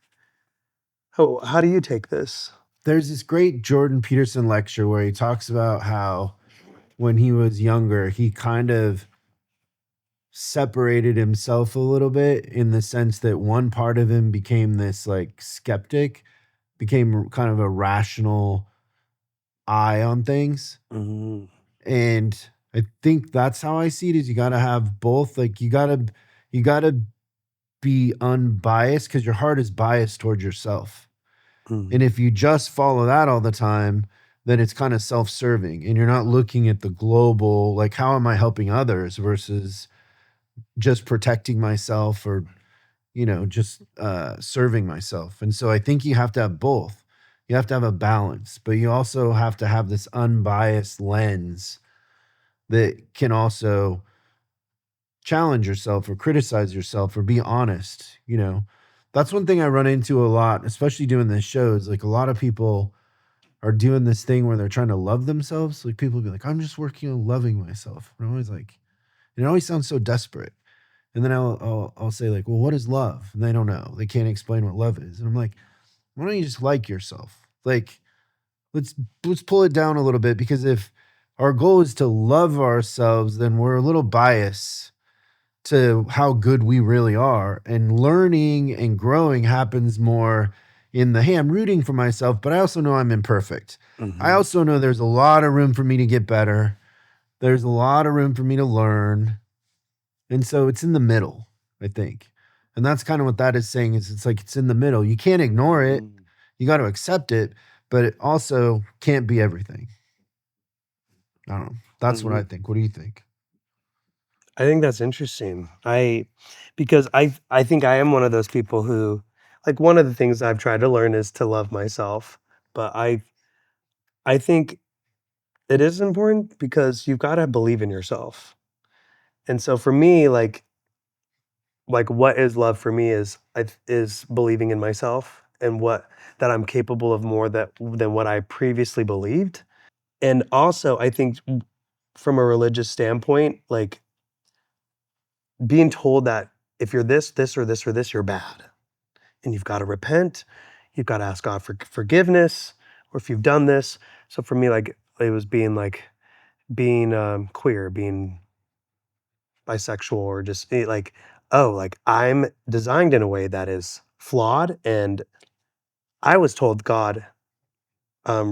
How do you take this? There's this great Jordan Peterson lecture where he talks about how when he was younger, he kind of separated himself a little bit in the sense that one part of him became this like skeptic, became kind of a rational eye on things. Mm, And I think that's how I see it is you got to have both. Like you got to be unbiased because your heart is biased towards yourself. mm, And if you just follow that all the time, then it's kind of self-serving and you're not looking at the global, like how am I helping others versus just protecting myself or just serving myself. And so I think you have to have both. You have to have a balance, but you also have to have this unbiased lens that can also challenge yourself or criticize yourself or be honest. That's one thing I run into a lot, especially doing this shows. Like a lot of people are doing this thing where they're trying to love themselves. Like people be like, I'm just working on loving myself. And I'm always like, it always sounds so desperate. And then I'll say like, well, what is love? And they don't know. They can't explain what love is. And I'm like, why don't you just like yourself? Like, let's pull it down a little bit because if our goal is to love ourselves, then we're a little biased to how good we really are. And learning and growing happens more in the hey, I'm rooting for myself, but I also know I'm imperfect. I mm-hmm, also know there's a lot of room for me to get better. There's a lot of room for me to learn. And so it's in the middle, I think. And that's kind of what that is saying is it's like it's in the middle. You can't ignore it. mm, You got to accept it, but it also can't be everything. I don't know. That's what mm-hmm. I think. What do you think? I think that's interesting. Because I think I am one of those people who, like, one of the things I've tried to learn is to love myself. But I think it is important because you've got to believe in yourself. And so for me, like what is love for me is believing in myself and what that I'm capable of more than what I previously believed. And also, I think from a religious standpoint, like being told that if you're this, this, or this, or this, you're bad. and you've got to repent. You've got to ask God for forgiveness, or if you've done this. So for me, like it was being queer, being bisexual, or just like, oh, like I'm designed in a way that is flawed, and I was told God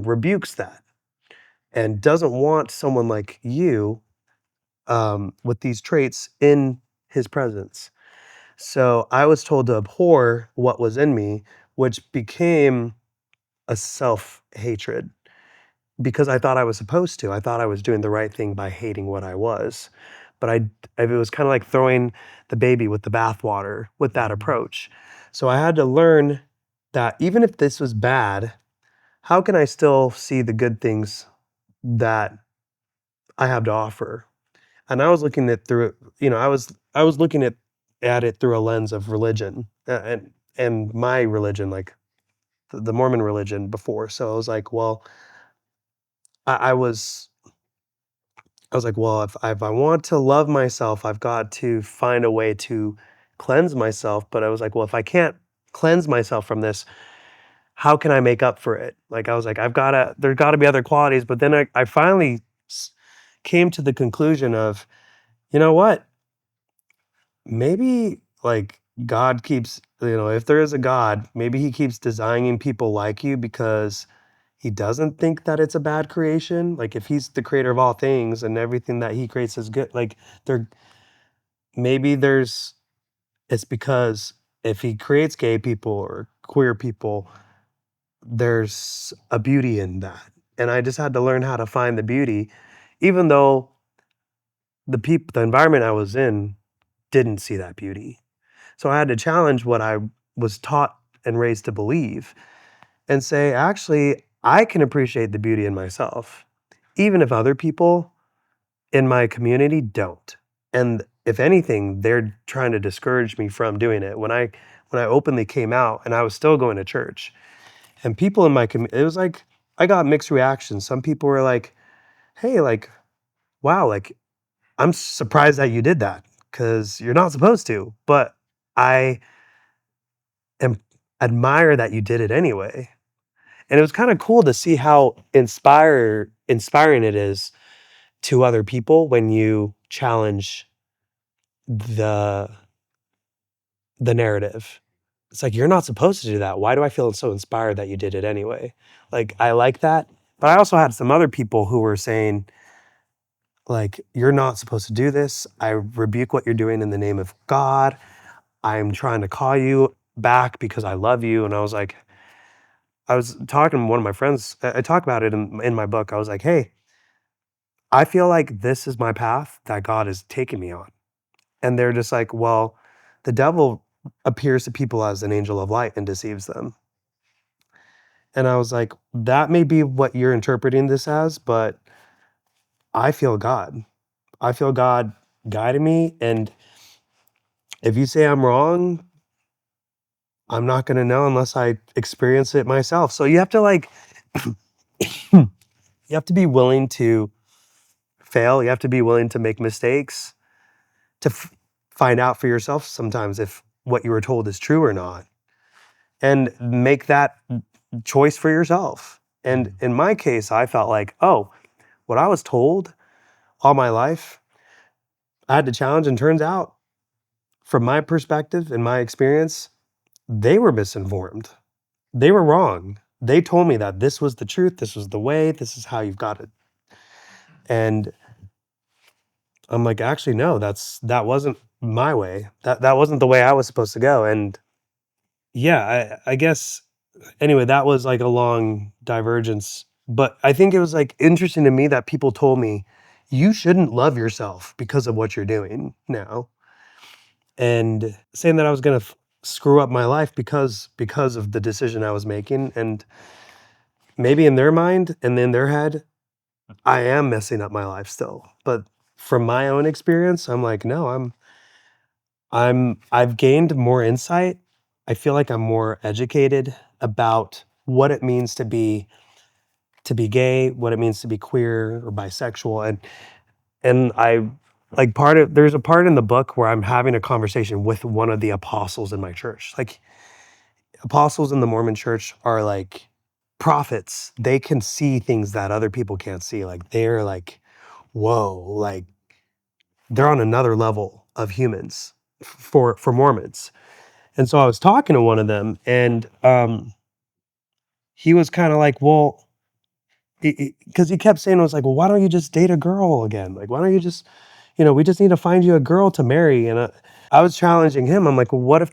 rebukes that and doesn't want someone like you with these traits in His presence. So I was told to abhor what was in me, which became a self hatred because I thought I was supposed to. I thought I was doing the right thing by hating what I was. But it was kind of like throwing the baby with the bathwater with that Mhm. approach. So I had to learn that even if this was bad, how can I still see the good things that I have to offer? And I was looking at through, I was looking at it through a lens of religion, and my religion, like the Mormon religion before. So I was like, well, I, I was I was like, well, if I want to love myself, I've got to find a way to cleanse myself. But I was like, well, if I can't cleanse myself from this, how can I make up for it? Like I was like, there got to be other qualities. But then I finally s- came to the conclusion of, you know what? Maybe like God keeps, if there is a God, maybe He keeps designing people like you because He doesn't think that it's a bad creation. Like if He's the creator of all things and everything that He creates is good, like there maybe there's it's because if He creates gay people or queer people, there's a beauty in that. And I just had to learn how to find the beauty, even though the environment I was in didn't see that beauty. So I had to challenge what I was taught and raised to believe and say, actually, I can appreciate the beauty in myself, even if other people in my community don't. And if anything, they're trying to discourage me from doing it. When I openly came out and I was still going to church, and people in my community, it was like I got mixed reactions. Some people were like, "Hey, like, wow, like I'm surprised that you did that because you're not supposed to." But I am admire that you did it anyway. And it was kind of cool to see how inspiring it is to other people when you challenge the the narrative. It's like you're not supposed to do that. Why do I feel so inspired that you did it anyway? Like I like that. But I also had some other people who were saying like you're not supposed to do this. I rebuke what you're doing in the name of God. I'm trying to call you back because I love you. And I was talking to one of my friends. I talk about it in my book. I was like, "Hey, I feel like this is my path that God has taken me on." And they're just like, "Well, the devil appears to people as an angel of light and deceives them." And I was like, "That may be what you're interpreting this as, but I feel God. I feel God guiding me, and if you say I'm wrong, I'm not gonna know unless I experience it myself." So you have to like you have to be willing to fail. You have to be willing to make mistakes to find out for yourself sometimes if what you were told is true or not, and make that choice for yourself. And Mm. in my case, I felt like, oh, what I was told all my life, I had to challenge. And turns out, from my perspective and my experience, they were misinformed. They were wrong. They told me that this was the truth, this was the way, this is how you've got it. And I'm like, actually, no, that wasn't my way. That wasn't the way I was supposed to go. And yeah, I guess anyway, that was like a long divergence. But I think it was like interesting to me that people told me, you shouldn't love yourself because of what you're doing now. And saying that I was gonna screw up my life because of the decision I was making. And maybe in their mind and in their head, I am messing up my life still. But from my own experience, I'm like, no, I've gained more insight. I feel like I'm more educated about what it means to be gay, what it means to be queer or bisexual. And I like there's a part in the book where I'm having a conversation with one of the apostles in my church. Like apostles in the Mormon church are like prophets. They can see things that other people can't see. Like they're like, whoa, like they're on another level of humans for Mormons. And so I was talking to one of them, and he was kind of like, well, because he kept saying, I was like, well, why don't you just date a girl again? Like, why don't you just, we just need to find you a girl to marry. And I was challenging him. I'm like, well, what if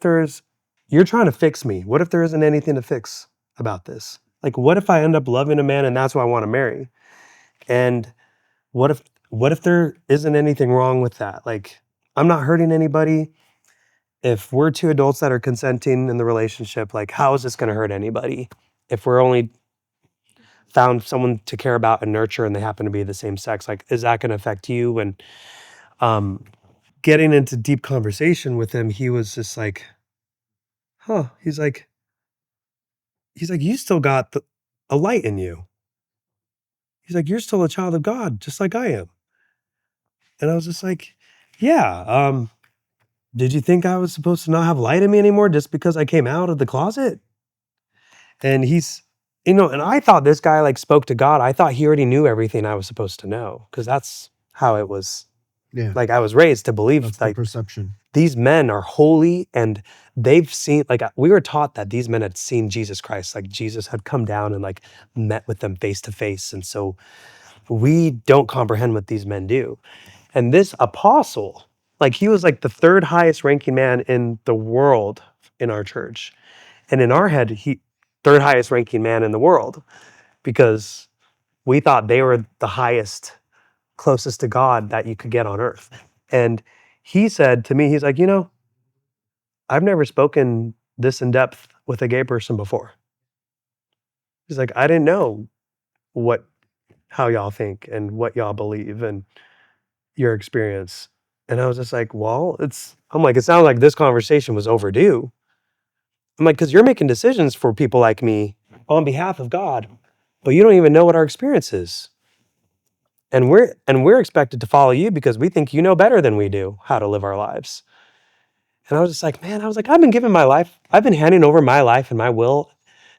you're trying to fix me? What if there isn't anything to fix about this? Like, what if I end up loving a man and that's who I want to marry? And what if, what if there isn't anything wrong with that? Like, I'm not hurting anybody. If we're two adults that are consenting in the relationship, like, how is this going to hurt anybody? If we're only found someone to care about and nurture and they happen to be the same sex, like, is that going to affect you? And um getting into deep conversation with him, he was just like, huh, he's like you still got a light in you. He's like, you're still a child of God just like I am. And I was just like, yeah, did you think I was supposed to not have light in me anymore just because I came out of the closet? And he's, and I thought this guy like spoke to God. I thought he already knew everything I was supposed to know, because that's how it was. Yeah. Like, I was raised to believe That's the like perception. these men are holy, and they've seen, like, we were taught that these men had seen Jesus Christ, like Jesus had come down and like met with them face to face. And so we don't comprehend what these men do. And this apostle, like, he was like the third highest ranking man in the world in our church. And in our head, he third highest ranking man in the world, because we thought they were the highest, closest to God that you could get on earth. And he said to me, he's like, I've never spoken this in depth with a gay person before. He's like, I didn't know how y'all think and what y'all believe and your experience. And I was just like, well, I'm like, it sounds like this conversation was overdue. I'm like, because you're making decisions for people like me on behalf of God, but you don't even know what our experience is. And we're expected to follow you because we think you know better than we do how to live our lives. And I was just like, man, I've been giving my life, I've been handing over my life and my will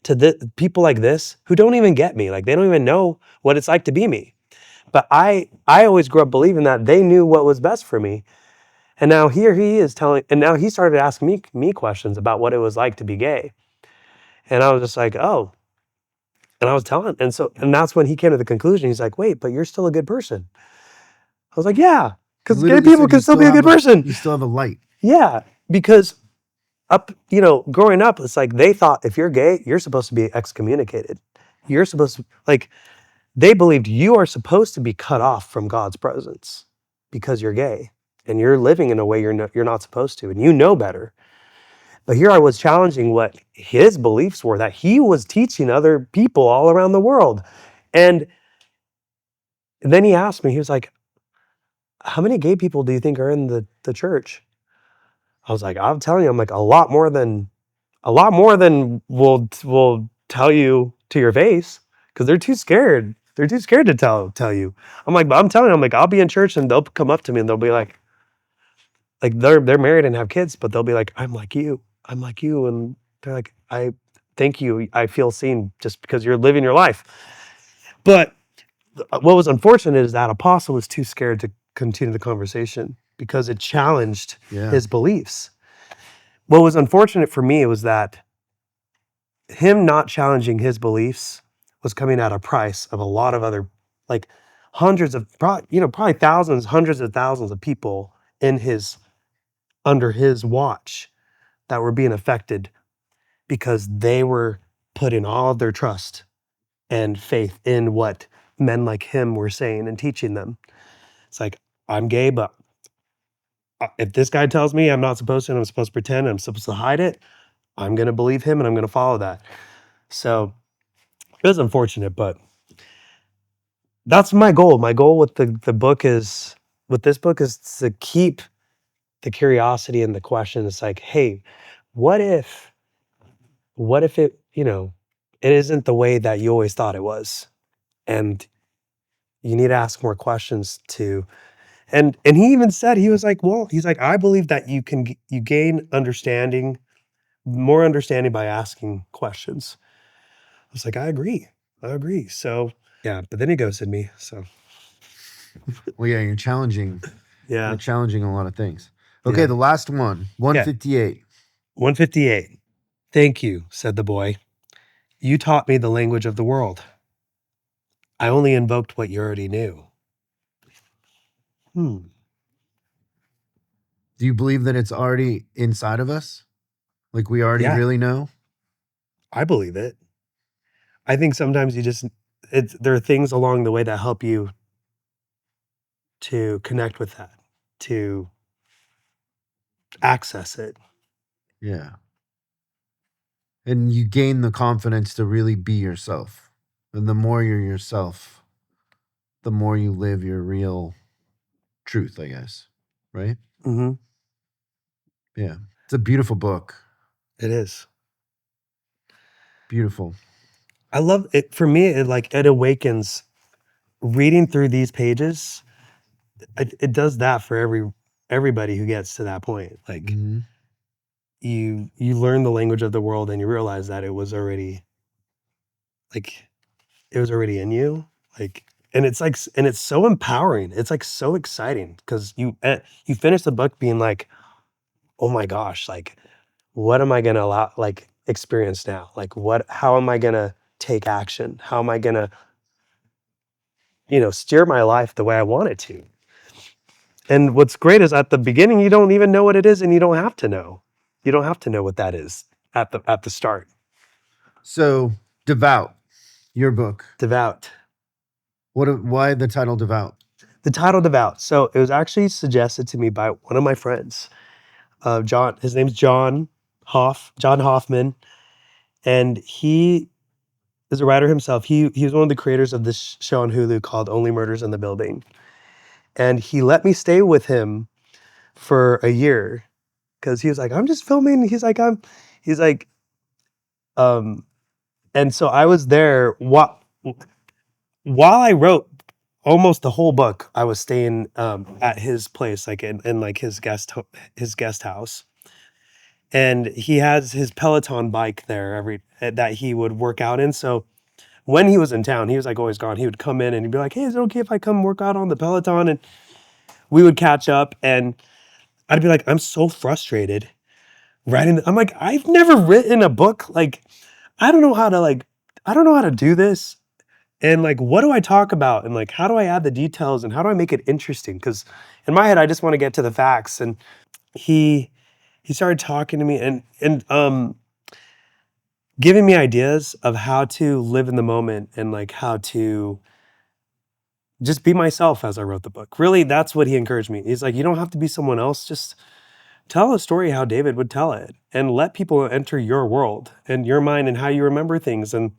to people like this who don't even get me. Like, they don't even know what it's like to be me. But I always grew up believing that they knew what was best for me. And now here he is and now he started asking me questions about what it was like to be gay. And I was just like, oh. And I was telling, and that's when he came to the conclusion. He's like, wait, but you're still a good person. I was like, yeah, You because gay literally people said can still be a good person. you still have a light. Yeah, because growing up, it's like they thought if you're gay, you're supposed to be excommunicated. You're supposed to, like, they believed you are supposed to be cut off from God's presence because you're gay and you're living in a way you're not supposed to, and you know better. But here I was challenging what his beliefs were that he was teaching other people all around the world. And then he asked me, he was like, how many gay people do you think are in the church? I was like, I'm telling you, I'm like, a lot more than will tell you to your face, because they're too scared. They're too scared to tell you. I'm like, but I'm telling you, I'm like, I'll be in church and they'll come up to me and they'll be like they're married and have kids, but they'll be like, I'm like you. I'm like you. And they're like, I thank you. I feel seen just because you're living your life. But what was unfortunate is that apostle was too scared to continue the conversation because it challenged his beliefs. What was unfortunate for me was that him not challenging his beliefs was coming at a price of a lot of other, like, probably thousands, hundreds of thousands of people under his watch that were being affected because they were putting all of their trust and faith in what men like him were saying and teaching them. It's like, I'm gay, but if this guy tells me I'm not supposed to, and I'm supposed to pretend, and I'm supposed to hide it, I'm going to believe him and I'm going to follow that. So it was unfortunate, but that's my goal. My goal with this book is to keep the curiosity and the question. It's like, hey, what if it, it isn't the way that you always thought it was? And you need to ask more questions and he even said, he was like, well, he's like, I believe that you gain understanding more understanding by asking questions. I was like, I agree. So yeah, but then he ghosted me. So Well, yeah, you're challenging. yeah, You're challenging a lot of things. Okay, yeah, the last one, yeah. 158. 158. Thank you, said the boy. You taught me the language of the world. I only invoked what you already knew. Hmm. Do you believe that it's already inside of us? Like we already Yeah, really know? I believe it. I think sometimes there are things along the way that help you to connect with that, to access it. Yeah. And you gain the confidence to really be yourself. And the more you're yourself, the more you live your real truth, I guess. Right? Mhm. Yeah. It's a beautiful book. It is. Beautiful. I love it. For me, it awakens reading through these pages. It does that for everybody who gets to that point. Like Hmm. you learn the language of the world and you realize that like it was already in you. Like and it's like and it's so empowering. It's like so exciting because you finish the book being like, oh my gosh, like what am I gonna experience now? Like how am I gonna take action? How am I gonna, steer my life the way I want it to? And what's great is at the beginning, you don't even know what it is and you don't have to know. You don't have to know what that is at the start. So, Devout, your book. Devout. Why the title Devout? The title Devout. So it was actually suggested to me by one of my friends. John, his name's John Hoffman, and he is a writer himself. He was one of the creators of this show on Hulu called Only Murders in the Building. And he let me stay with him for a year because he was like, I'm just filming. He's like, um, and so I was there while I wrote almost the whole book. I was staying at his place, like in like his guest house. And he has his Peloton bike there that he would work out in. So when he was in town, he was like always gone. He would come in and he'd be like, "Hey, is it okay if I come work out on the Peloton?" And we would catch up, and I'd be like, "I'm so frustrated writing." I'm like, "I've never written a book. Like, I don't know how to I don't know how to do this. And like, what do I talk about? And like, how do I add the details? And how do I make it interesting?" Because in my head, I just want to get to the facts. And he he started talking to me and giving me ideas of how to live in the moment and like how to just be myself as I wrote the book. Really, that's what he encouraged me. He's like, you don't have to be someone else. Just tell a story how David would tell it and let people enter your world and your mind and how you remember things. And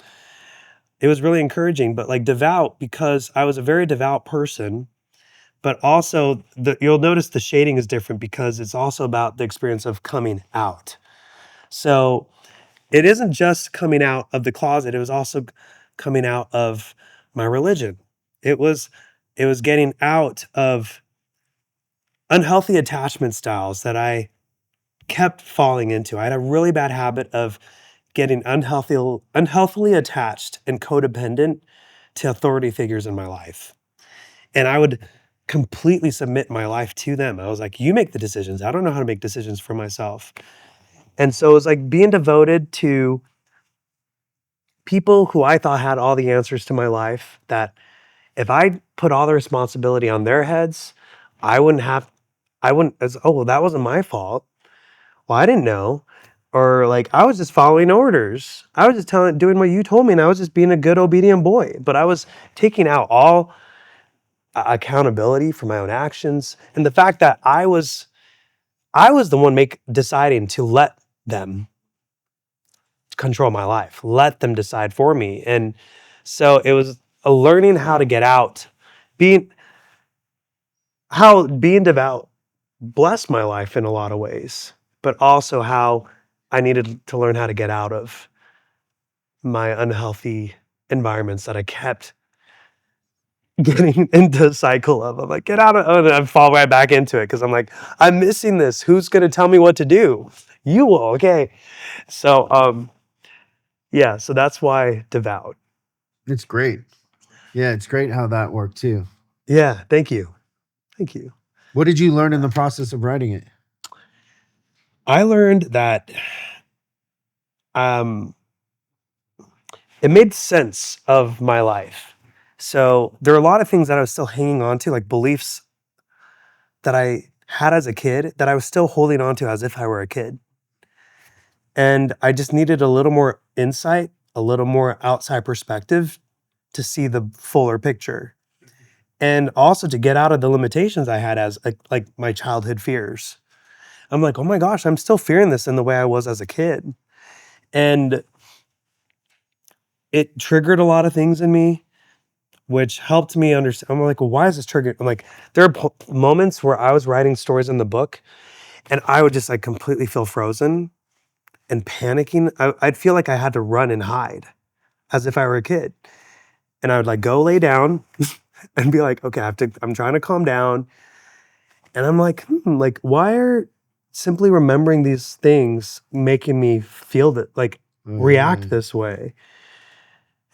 it was really encouraging. But like devout, because I was a very devout person, but also you'll notice the shading is different because it's also about the experience of coming out. So it isn't just coming out of the closet, it was also coming out of my religion. It was it was getting out of unhealthy attachment styles that I kept falling into. I had a really bad habit of getting unhealthily attached and codependent to authority figures in my life. And I would completely submit my life to them. I was like, "You make the decisions. I don't know how to make decisions for myself." And so it was like being devoted to people who I thought had all the answers to my life, that if I put all the responsibility on their heads, I wouldn't have I wouldn't as, "Oh, well, that wasn't my fault. Well, I didn't know." Or like, "I was just following orders. I was just doing what you told me, and I was just being a good obedient boy." But I was taking out all accountability for my own actions and the fact that I was the one deciding to let them control my life, let them decide for me. And so it was a learning how to get out, being how being devout blessed my life in a lot of ways, but also how I needed to learn how to get out of my unhealthy environments that I kept getting into a cycle of. I'm like, get out of, oh, and I fall right back into it because I'm like, I'm missing this. Who's going to tell me what to do? You will, okay. So, yeah, so that's why Devout. It's great. Yeah, it's great how that worked too. Yeah, thank you. Thank you. What did you learn in the process of writing it? I learned that um, it made sense of my life. So there are a lot of things that I was still hanging on to, like beliefs that I had as a kid that I was still holding on to as if I were a kid. And I just needed a little more insight, a little more outside perspective to see the fuller picture. And also to get out of the limitations I had as like my childhood fears. I'm like, oh my gosh, I'm still fearing this in the way I was as a kid. And it triggered a lot of things in me, which helped me understand. I'm like, well, why is this triggered? I'm like, there are moments where I was writing stories in the book and I would just like completely feel frozen and panicking. I'd feel like I had to run and hide as if I were a kid. And I would like go lay down and be like, okay, I'm trying to calm down. And I'm like, why are simply remembering these things making me feel that, like, Oh react yeah. this way?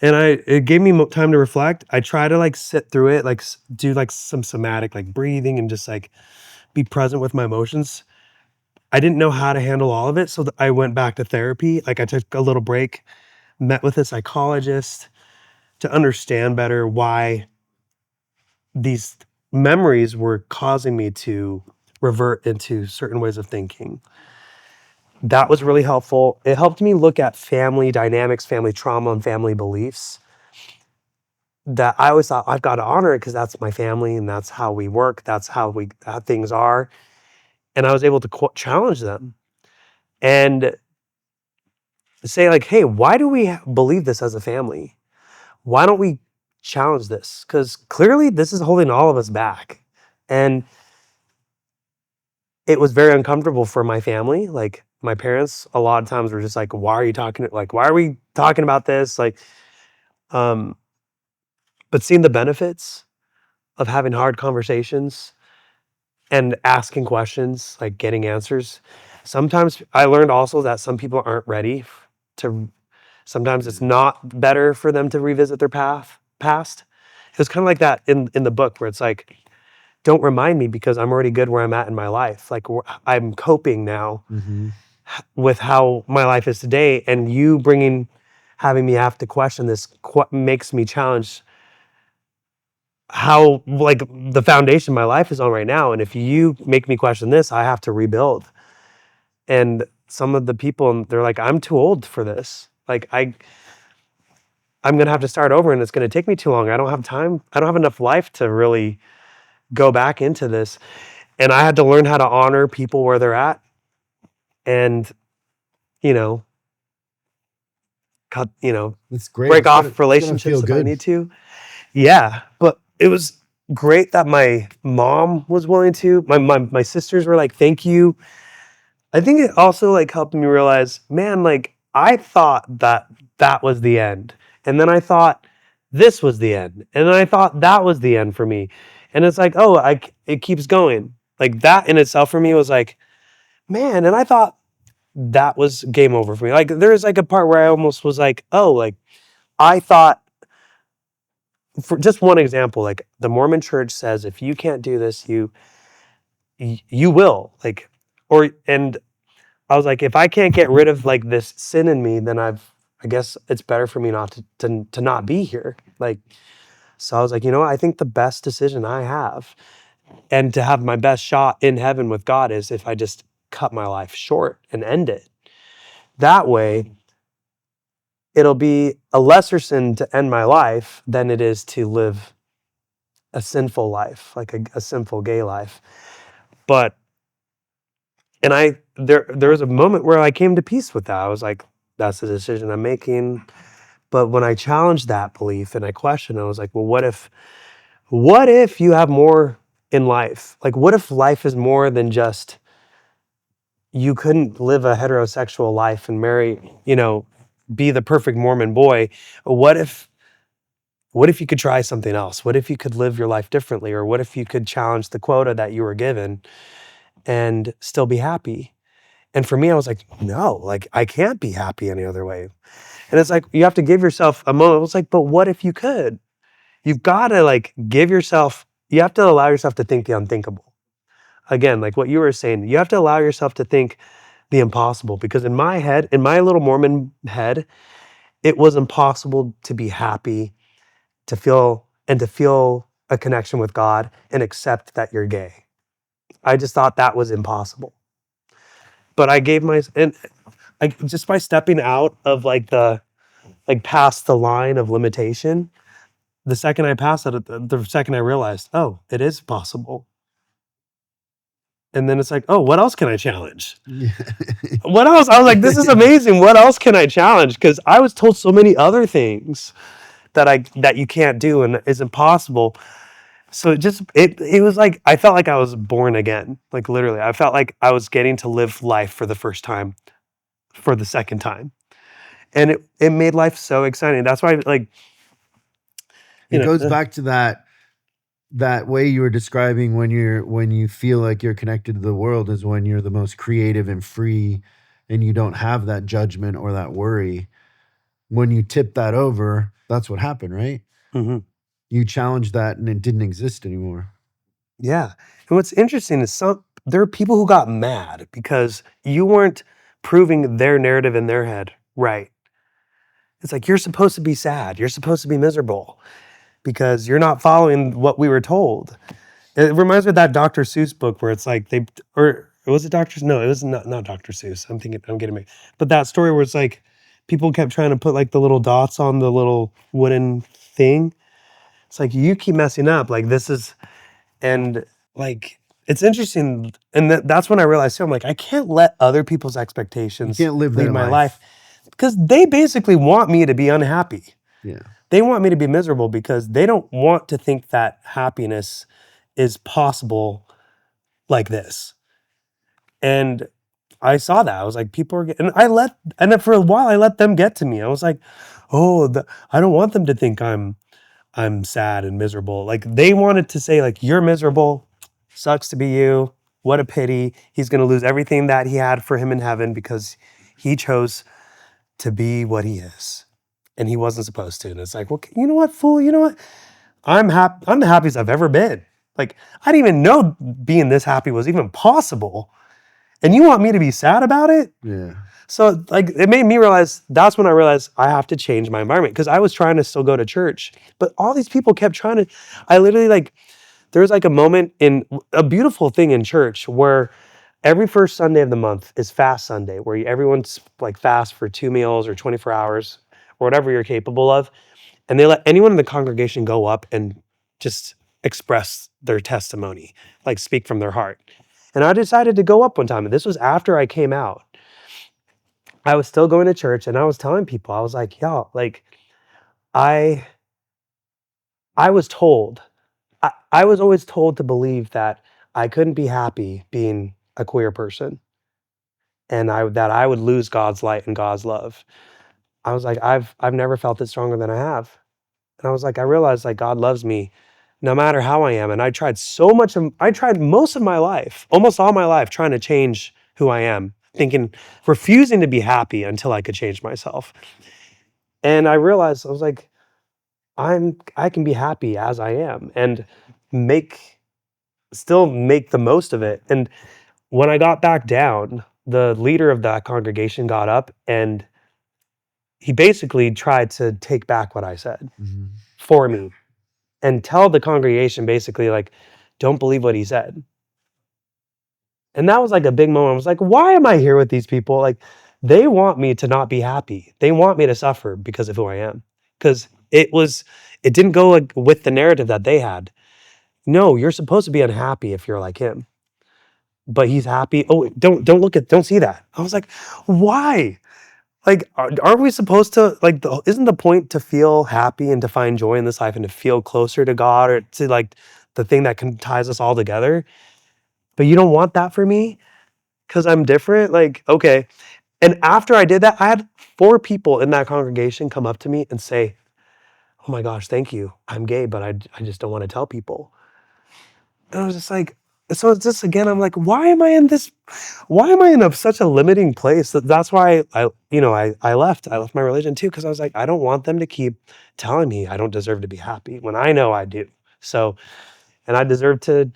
And it gave me time to reflect. I try to like sit through it, like do like some somatic, like breathing and just like be present with my emotions. I didn't know how to handle all of it. So I went back to therapy. Like I took a little break, met with a psychologist to understand better why these memories were causing me to revert into certain ways of thinking. That was really helpful. It helped me look at family dynamics, family trauma, and family beliefs that I always thought I've got to honor it because that's my family and that's how we work. That's how things are. And I was able to challenge them and say like, hey, why do we believe this as a family? Why don't we challenge this? Because clearly this is holding all of us back. And it was very uncomfortable for my family. Like my parents, a lot of times were just like, why are you talking? Like, why are we talking about this? Like, um, but seeing the benefits of having hard conversations and asking questions, like getting answers. Sometimes I learned also that some people aren't ready to, sometimes it's Yeah. not better for them to revisit their past. It was kind of like that in the book where it's like, don't remind me because I'm already good where I'm at in my life. Like I'm coping now Mm-hmm. with how my life is today, and you having me have to question this makes me challenge how like the foundation my life is on right now. And if you make me question this, I have to rebuild. And some of the people, they're like, I'm too old for this. Like I'm gonna have to start over, and it's gonna take me too long. I don't have time. I don't have enough life to really go back into this. And I had to learn how to honor people where they're at, and you know, cut, It's great. break off It's gonna relationships feel if I good. need to. Yeah, but it was great that my mom was willing to. My sisters were like, "Thank you." I think it also like helped me realize, man, like I thought that was the end, and then I thought this was the end, and then I thought that was the end for me, and it's like, oh, it keeps going. Like that in itself for me was like, man, and I thought that was game over for me. Like there's like a part where I almost was like, oh, like I thought, for just one example, like the Mormon church says if you can't do this, you will, like, or and I was like, if I can't get rid of like this sin in me, then I guess it's better for me not to not be here. Like, so I was like, I think the best decision I have and to have my best shot in heaven with God is if I just cut my life short and end it. That way, it'll be a lesser sin to end my life than it is to live a sinful life, like a sinful gay life. But and there was a moment where I came to peace with that. I was like, that's the decision I'm making. But when I challenged that belief and I questioned, I was like, well, what if you have more in life? Like, what if life is more than just you couldn't live a heterosexual life and marry, be the perfect Mormon boy? What if you could try something else? What if you could live your life differently? Or what if you could challenge the quota that you were given and still be happy? And for me, I was like, no, like I can't be happy any other way. And it's like, you have to give yourself a moment. It's like, but what if you could? You've got to like give yourself, you have to allow yourself to think the unthinkable. Again, like what you were saying, you have to allow yourself to think the impossible, because in my head, in my little Mormon head, it was impossible to be happy, to feel a connection with God and accept that you're gay. I just thought that was impossible. But I gave and I just by stepping out of like past the line of limitation, the second I passed it, the second I realized, oh, it is possible. And then it's like, oh, what else can I challenge? Yeah. What else? I was like, this is amazing. What else can I challenge? Because I was told so many other things that you can't do and is impossible. So it was like I felt like I was born again. Like literally, I felt like I was getting to live life for the first time, for the second time. And it made life so exciting. That's why like It you know goes back to that way you were describing when you feel like you're connected to the world is when you're the most creative and free and you don't have that judgment or that worry. When you tip that over, that's what happened, right? mhm. You challenged that and it didn't exist anymore. Yeah. And what's interesting is there are people who got mad because you weren't proving their narrative in their head right. It's like you're supposed to be sad. You're supposed to be miserable because you're not following what we were told. It reminds me of that Dr. Seuss book where it's like or was it Dr. No, it was not Dr. Seuss. I'm getting mixed. But that story where it's like people kept trying to put like the little dots on the little wooden thing. It's like you keep messing up. Like this is and like it's interesting, and that's when I realized too. I'm like, I can't let other people's You expectations can't live lead their my life. life because they basically want me to be unhappy. Yeah. They want me to be miserable because they don't want to think that happiness is possible like this. And I saw that. I was like, people are getting, and and then for a while, I let them get to me. I was like, oh, I don't want them to think I'm sad and miserable. Like they wanted to say like, you're miserable, sucks to be you. What a pity. He's going to lose everything that he had for him in heaven because he chose to be what he is. And he wasn't supposed to. And it's like, well, you know what, fool? You know what? I'm the happiest I've ever been. Like I didn't even know being this happy was even possible. And you want me to be sad about it? Yeah. So like it made me realize that's when I realized I have to change my environment because I was trying to still go to church, but all these people kept trying to. I literally like there was like a moment in a beautiful thing in church where every first Sunday of the month is fast Sunday, where everyone's like fast for 2 meals or 24 hours or whatever you're capable of, and they let anyone in the congregation go up and just express their testimony, like speak from their heart. And I decided to go up one time, and this was after I came out. I was still going to church and I was telling people, I was like, y'all, like I I was told, I was always told to believe that I couldn't be happy being a queer person and that I would lose God's light and God's love. I was like, I've never felt it stronger than I have. And I was like, I realized like God loves me no matter how I am. And I tried most of my life, almost all my life, trying to change who I am, thinking, refusing to be happy until I could change myself. And I realized I was like, I can be happy as I am and make still make the most of it. And when I got back down, the leader of that congregation got up and he basically tried to take back what I said Mhm. for me and tell the congregation basically like, don't believe what he said. And that was like a big moment. I was like, why am I here with these people? Like, they want me to not be happy. They want me to suffer because of who I am. Because it didn't go like with the narrative that they had. No, you're supposed to be unhappy if you're like him. But he's happy. Oh, don't see that. I was like, why? Like, aren't we supposed to like? Isn't the point to feel happy and to find joy in this life and to feel closer to God or to like the thing that can ties us all together? But you don't want that for me because I'm different. Like, okay. And after I did that, I had 4 people in that congregation come up to me and say, "Oh my gosh, thank you. I'm gay, but I just don't want to tell people." And I was just like, so it's just, again, I'm like, why am I in this? Why am I in such a limiting place? That's why I left. I left my religion too, because I was like, I don't want them to keep telling me I don't deserve to be happy when I know I do. So, and I deserve to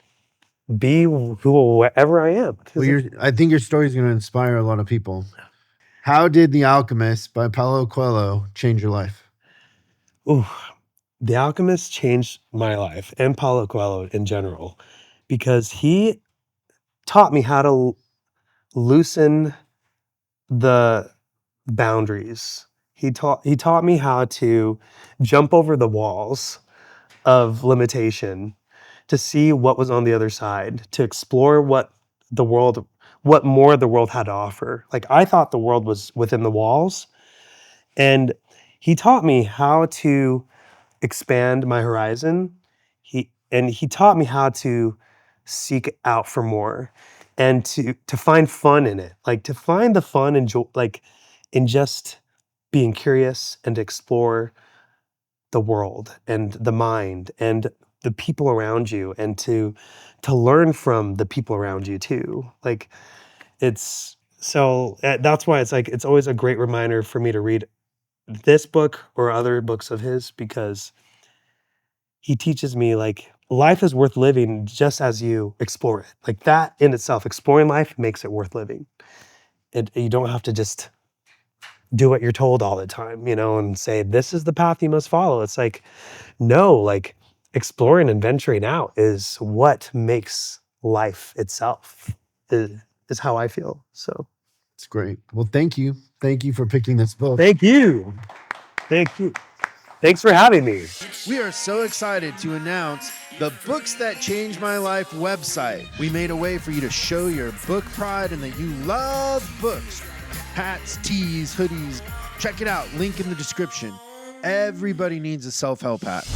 be whoever I am. Well, I think your story is going to inspire a lot of people. How did The Alchemist by Paulo Coelho change your life? Ooh, The Alchemist changed my life and Paulo Coelho in general because he taught me how to loosen the boundaries. He taught me how to jump over the walls of limitation, to see what was on the other side, to explore what more the world had to offer. Like, I thought the world was within the walls, and he taught me how to expand my horizon. He taught me how to seek out for more, and to find fun in it. Like, to find the fun and joy, like, in just being curious, and to explore the world and the mind and the people around you, and to learn from the people around you too. Like, it's so that's why it's like it's always a great reminder for me to read this book or other books of his, because he teaches me, like, life is worth living just as you explore it. Like, that in itself, exploring life makes it worth living. You don't have to just do what you're told all the time, and say, this is the path you must follow. It's like, no, like, exploring and venturing out is what makes life itself, is how I feel. So It's great. Well, thank you. Thank you for picking this book. thank you. Thank you. Thanks for having me. We are so excited to announce the Books That Changed My Life website. We made a way for you to show your book pride and that you love books. Hats, tees, hoodies. Check it out. Link in the description. Everybody needs a self-help hat.